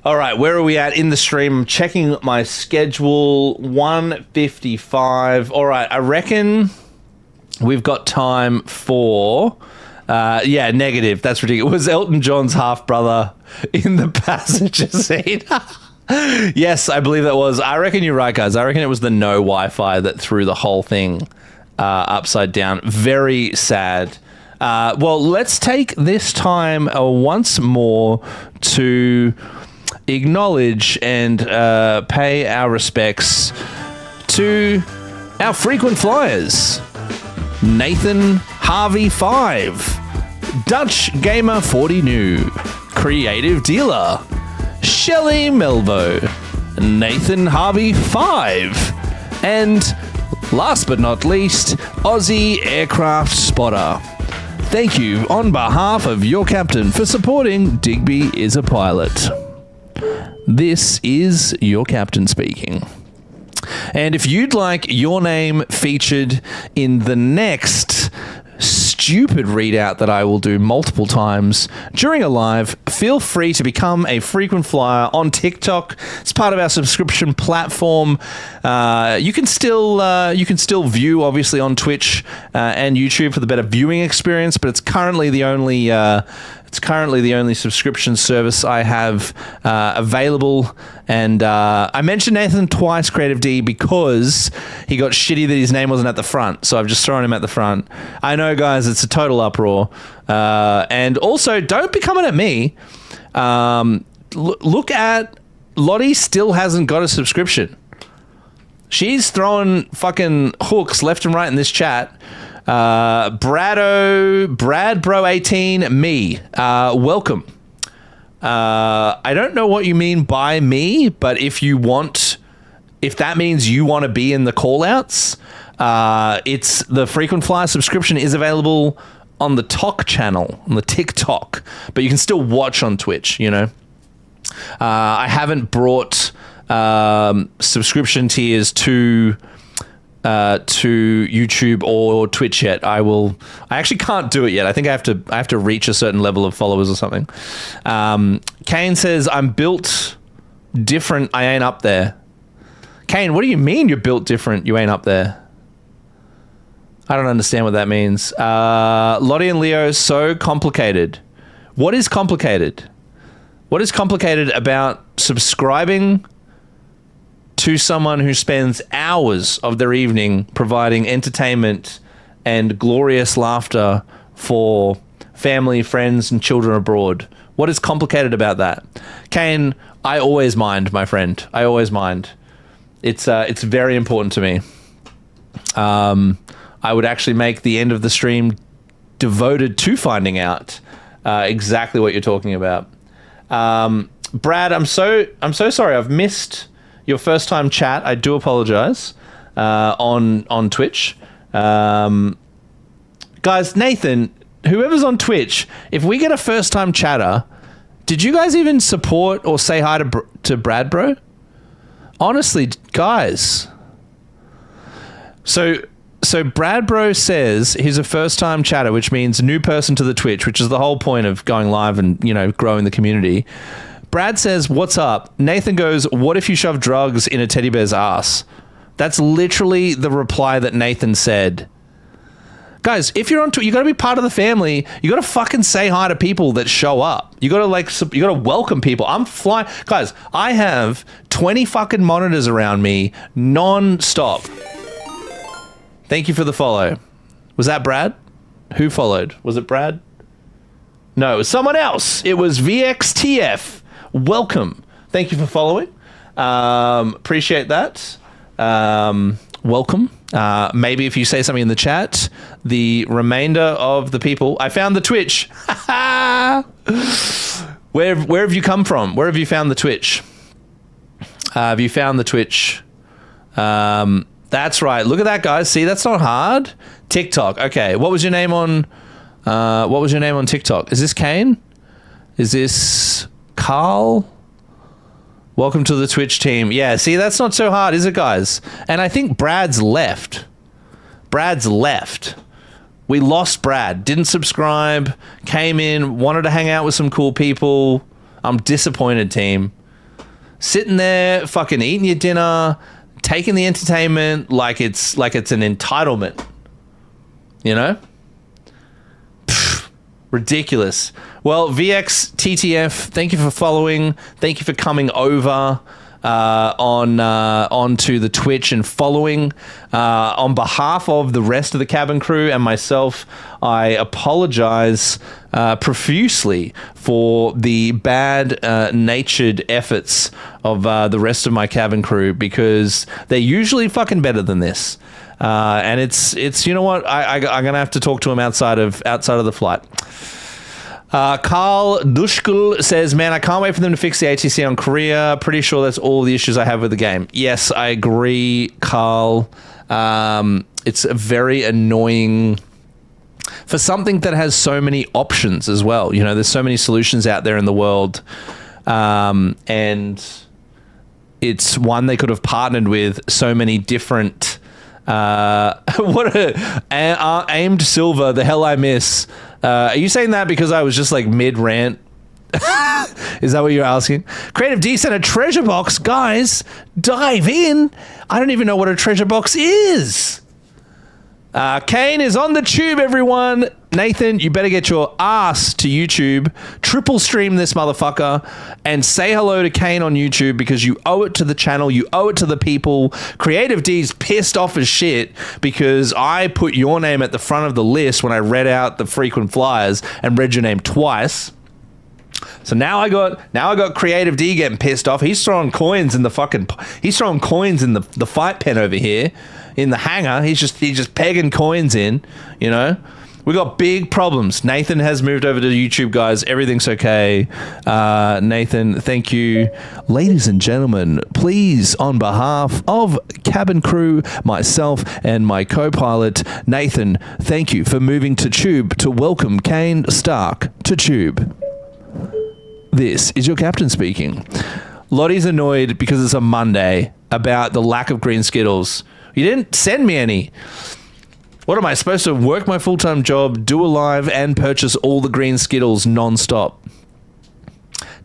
All right, where are we at in the stream? I'm checking my schedule. 1:55. All right, I reckon we've got time for... yeah, negative. That's ridiculous. Was Elton John's half-brother in the passenger seat? Yes, I believe that was. I reckon you're right, guys. I reckon it was the no Wi-Fi that threw the whole thing upside down. Very sad. Well, let's take this time once more to acknowledge and pay our respects to our frequent flyers. Nathan Harvey 5, Dutch Gamer 40 New, Creative Dealer, Shelley Melvo, Nathan Harvey 5, and last but not least, Aussie Aircraft Spotter. Thank you on behalf of your captain for supporting Digby is a Pilot. This is your captain speaking. And if you'd like your name featured in the next stupid readout that I will do multiple times during a live, feel free to become a frequent flyer on TikTok. It's part of our subscription platform. You can still view, obviously, on Twitch and YouTube for the better viewing experience, but it's currently the only subscription service I have available. And I mentioned Nathan twice, Creative D, because he got shitty that his name wasn't at the front. So I've just thrown him at the front. I know, guys, it's a total uproar. And also, don't be coming at me. Look at Lottie still hasn't got a subscription. She's throwing fucking hooks left and right in this chat. Bradbro18, me. Welcome. I don't know what you mean by me, but if that means you want to be in the call-outs, it's the frequent flyer subscription is available on the TikTok channel, on the TikTok, but you can still watch on Twitch, you know. I haven't brought subscription tiers to YouTube or Twitch yet. I actually can't do it yet. I think I have to reach a certain level of followers or something. Kane says, I'm built different. I ain't up there. Kane, what do you mean you're built different? You ain't up there. I don't understand what that means. Lottie and Leo, so complicated. What is complicated? What is complicated about subscribing to someone who spends hours of their evening providing entertainment and glorious laughter for family, friends, and children abroad? What is complicated about that? Kane, I always mind, my friend. I always mind. It's very important to me. I would actually make the end of the stream devoted to finding out exactly what you're talking about. Brad, I'm so sorry. I've missed your first time chat. I do apologize on Twitch. Guys, Nathan, whoever's on Twitch, if we get a first time chatter, did you guys even support or say hi to Brad, bro? Honestly, guys. So Brad Bro says he's a first time chatter, which means new person to the Twitch, which is the whole point of going live and, you know, growing the community. Brad says, what's up? Nathan goes, what if you shove drugs in a teddy bear's ass? That's literally the reply that Nathan said. Guys, if you're on Twitch, you got to be part of the family. You got to fucking say hi to people that show up. You got to welcome people. I'm flying. Guys, I have 20 fucking monitors around me non-stop. Thank you for the follow. Was that Brad? Who followed? Was it Brad? No, it was someone else. It was VXTF. Welcome. Thank you for following. Appreciate that. Welcome. Maybe if you say something in the chat, the remainder of the people... I found the Twitch. Where have you come from? Where have you found the Twitch? Have you found the Twitch? That's right. Look at that, guys. See, that's not hard. TikTok. Okay. What was your name on TikTok? Is this Kane? Is this Carl? Welcome to the Twitch team. Yeah, see, that's not so hard, is it, guys? And I think Brad's left. We lost Brad. Didn't subscribe. Came in. Wanted to hang out with some cool people. I'm disappointed, team. Sitting there, fucking eating your dinner, taking the entertainment like it's an entitlement, you know? Pfft, ridiculous. Well, VXTTF, thank you for following. Thank you for coming over onto the Twitch and following. On behalf of the rest of the cabin crew and myself, I apologize profusely for the bad natured efforts of the rest of my cabin crew, because they're usually fucking better than this. And it's you know what, I'm gonna have to talk to them outside of the flight. Carl Dushkul says, man, I can't wait for them to fix the ATC on Korea. Pretty sure that's all the issues I have with the game. Yes, I agree, Carl. It's a very annoying for something that has so many options as well. You know, there's so many solutions out there in the world. And it's one they could have partnered with so many different... aimed silver, the hell I miss. Are you saying that because I was just like mid-rant? Is that what you're asking? Creative D sent a treasure box. Guys, dive in. I don't even know what a treasure box is. Kane is on the tube, everyone. Nathan, you better get your ass to YouTube, triple stream this motherfucker, and say hello to Kane on YouTube because you owe it to the channel, you owe it to the people. Creative D's pissed off as shit because I put your name at the front of the list when I read out the frequent flyers and read your name twice. So now I got Creative D getting pissed off. He's throwing coins in the fight pen over here. In the hangar, he's just pegging coins in, you know. We got big problems. Nathan has moved over to YouTube, guys. Everything's okay. Nathan, thank you. Ladies and gentlemen, please, on behalf of cabin crew, myself, and my co-pilot, Nathan, thank you for moving to Tube to welcome Kane Stark to Tube. This is your captain speaking. Lottie's annoyed because it's a Monday about the lack of green Skittles. You didn't send me any. What am I supposed to work my full-time job, do a live, and purchase all the green Skittles non-stop?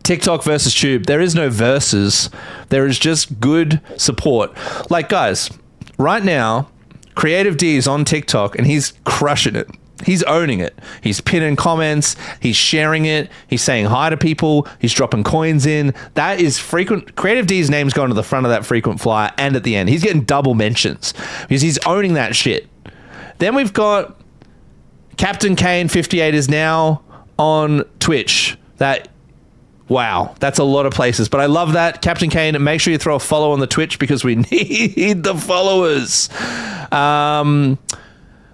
TikTok versus Tube. There is no versus. There is just good support. Like, guys, right now, Creative D is on TikTok, and he's crushing it. He's owning it. He's pinning comments. He's sharing it. He's saying hi to people. He's dropping coins in. That is frequent. Creative D's name's going to the front of that frequent flyer and at the end. He's getting double mentions because he's owning that shit. Then we've got Captain Kane 58 is now on Twitch. Wow, that's a lot of places, but I love that. Captain Kane, make sure you throw a follow on the Twitch because we need the followers.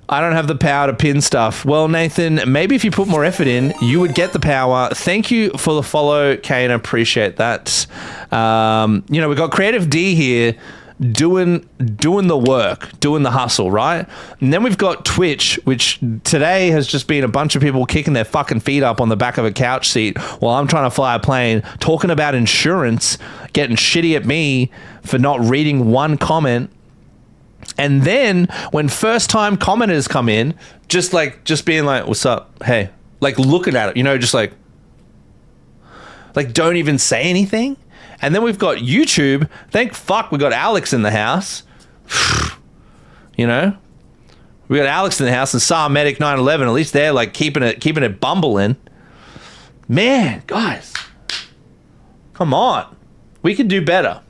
I don't have the power to pin stuff. Well, Nathan, maybe if you put more effort in, you would get the power. Thank you for the follow, Kane. I appreciate that. You know, we've got Creative D here doing the work, doing the hustle, right? And then we've got Twitch, which today has just been a bunch of people kicking their fucking feet up on the back of a couch seat while I'm trying to fly a plane, talking about insurance, getting shitty at me for not reading one comment. And then when first time commenters come in, just being like, what's up? Hey, like looking at it, you know, just like don't even say anything. And then we've got YouTube. Thank fuck we got Alex in the house. You know, we got Alex in the house and SAR Medic 911. At least they're like keeping it bumbling. Man, guys, come on. We can do better.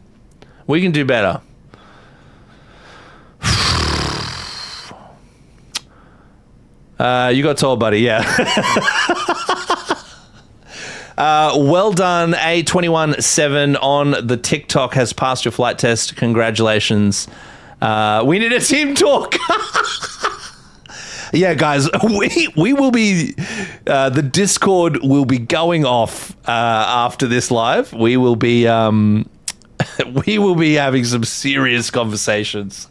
We can do better. You got told, buddy. Yeah. Well done. A217 on the TikTok has passed your flight test. Congratulations. We need a team talk. Yeah, guys, we will be, the Discord will be going off after this live. We will be having some serious conversations.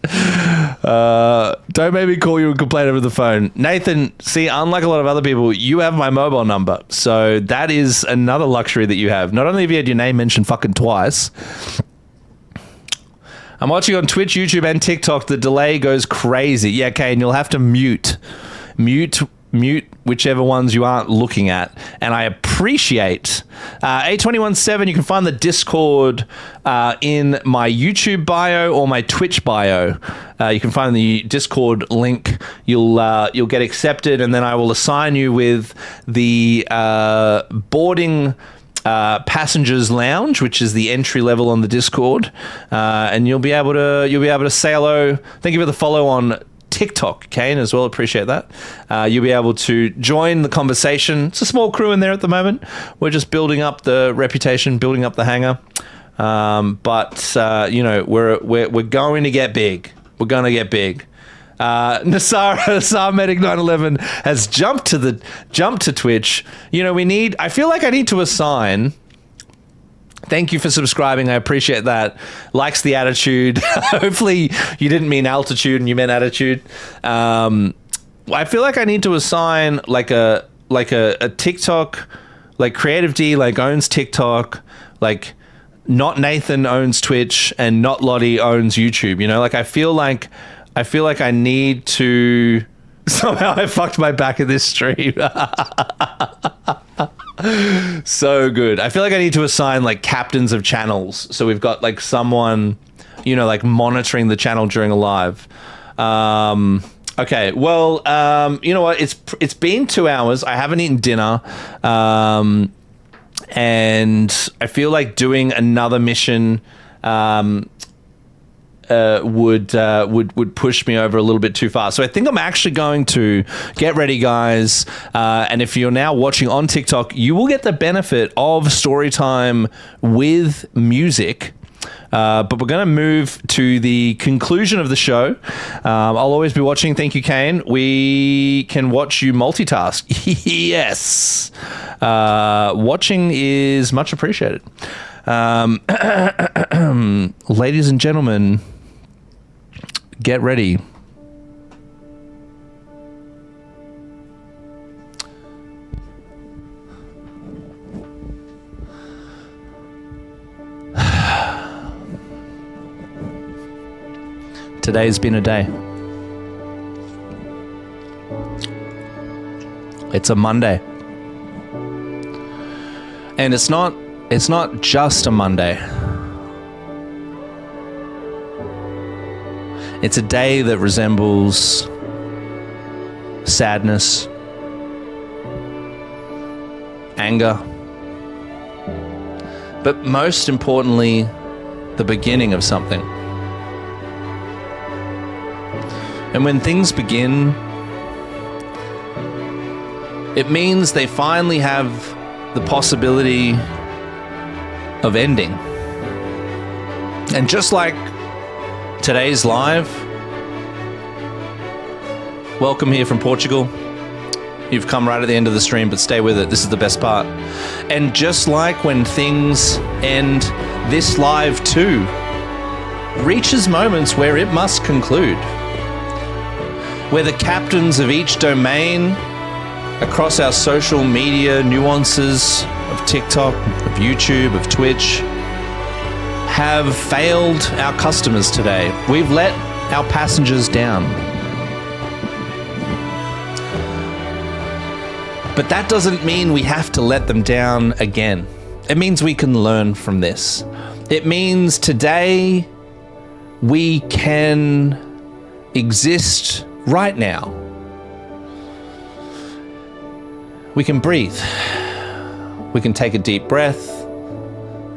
Don't make me call you and complain over the phone. Nathan, see, unlike a lot of other people, you have my mobile number. So that is another luxury that you have. Not only have you had your name mentioned fucking twice, I'm watching on Twitch, YouTube, and TikTok. The delay goes crazy. Yeah, Kane, you'll have to mute whichever ones you aren't looking at. And I appreciate A217. You can find the Discord in my YouTube bio or my Twitch bio. You can find the Discord link. You'll get accepted, and then I will assign you with the boarding passengers lounge, which is the entry level on the Discord, and you'll be able to say hello. Thank you for the follow on TikTok, Kane, as well. Appreciate that. You'll be able to join the conversation. It's a small crew in there at the moment. We're just building up the reputation, building up the hangar. But you know, we're going to get big. We're going to get big. Nassar Medic 911 has jumped to Twitch. You know, I feel like I need to assign. Thank you for subscribing. I appreciate that. Likes the attitude. Hopefully you didn't mean altitude and you meant attitude. I feel like I need to assign like a TikTok, like Creative D like owns TikTok, like not Nathan owns Twitch and not Lottie owns YouTube. You know, like I feel like I need to. Somehow I fucked my back in this stream. So good. I feel like I need to assign like captains of channels. So we've got like someone, you know, like monitoring the channel during a live. Okay. Well, you know what? It's been 2 hours. I haven't eaten dinner. And I feel like doing another mission, would push me over a little bit too far. So I think I'm actually going to get ready, guys. And if you're now watching on TikTok, you will get the benefit of story time with music. But we're going to move to the conclusion of the show. I'll always be watching. Thank you, Kane. We can watch you multitask. Yes. Watching is much appreciated. Ladies and gentlemen, get ready. Today's been a day. It's a Monday. And it's not just a Monday. It's a day that resembles sadness, anger, but most importantly, the beginning of something. And when things begin, it means they finally have the possibility of ending. And just like today's live, welcome here from Portugal. You've come right at the end of the stream, but stay with it. This is the best part. And just like when things end, this live too reaches moments where it must conclude. Where the captains of each domain across our social media nuances of TikTok, of YouTube, of Twitch, have failed our customers today. We've let our passengers down. But that doesn't mean we have to let them down again. It means we can learn from this. It means today we can exist right now. We can breathe. We can take a deep breath.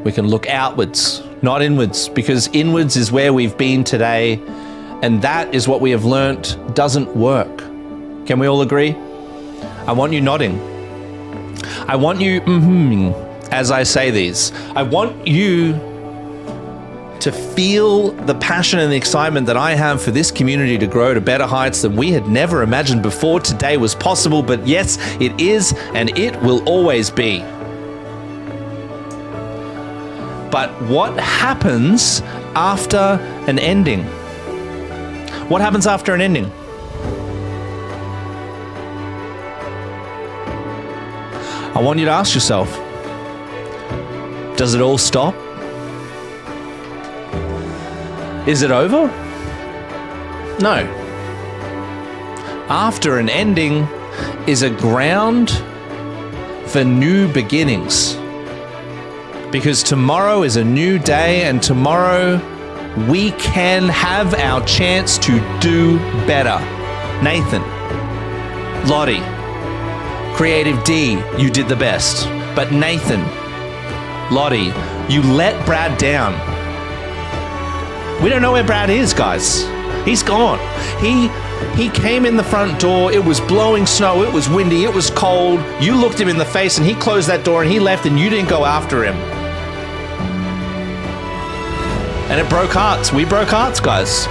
We can look outwards, not inwards, because inwards is where we've been today, and that is what we have learnt doesn't work. Can we all agree? I want you nodding. I want you as I say these. I want you to feel the passion and the excitement that I have for this community to grow to better heights than we had never imagined before today was possible. But yes, it is, and it will always be. But what happens after an ending? What happens after an ending? I want you to ask yourself, does it all stop? Is it over? No. After an ending is a ground for new beginnings. Because tomorrow is a new day, and tomorrow we can have our chance to do better. Nathan, Lottie, Creative D, you did the best. But Nathan, Lottie, you let Brad down. We don't know where Brad is, guys. He's gone. He came in the front door. It was blowing snow. It was windy. It was cold. You looked him in the face and he closed that door and he left and you didn't go after him. And it broke hearts. We broke hearts, guys.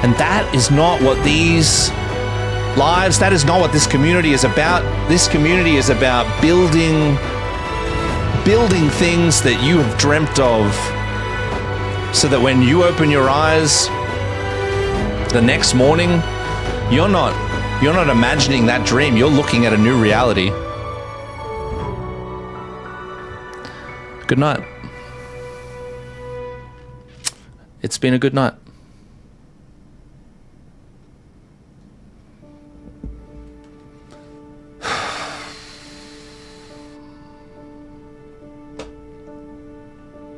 And that is not what these lives, that is not what this community is about. This community is about building things that you have dreamt of, so that when you open your eyes the next morning, you're not imagining that dream, you're looking at a new reality. Good night. It's been a good night.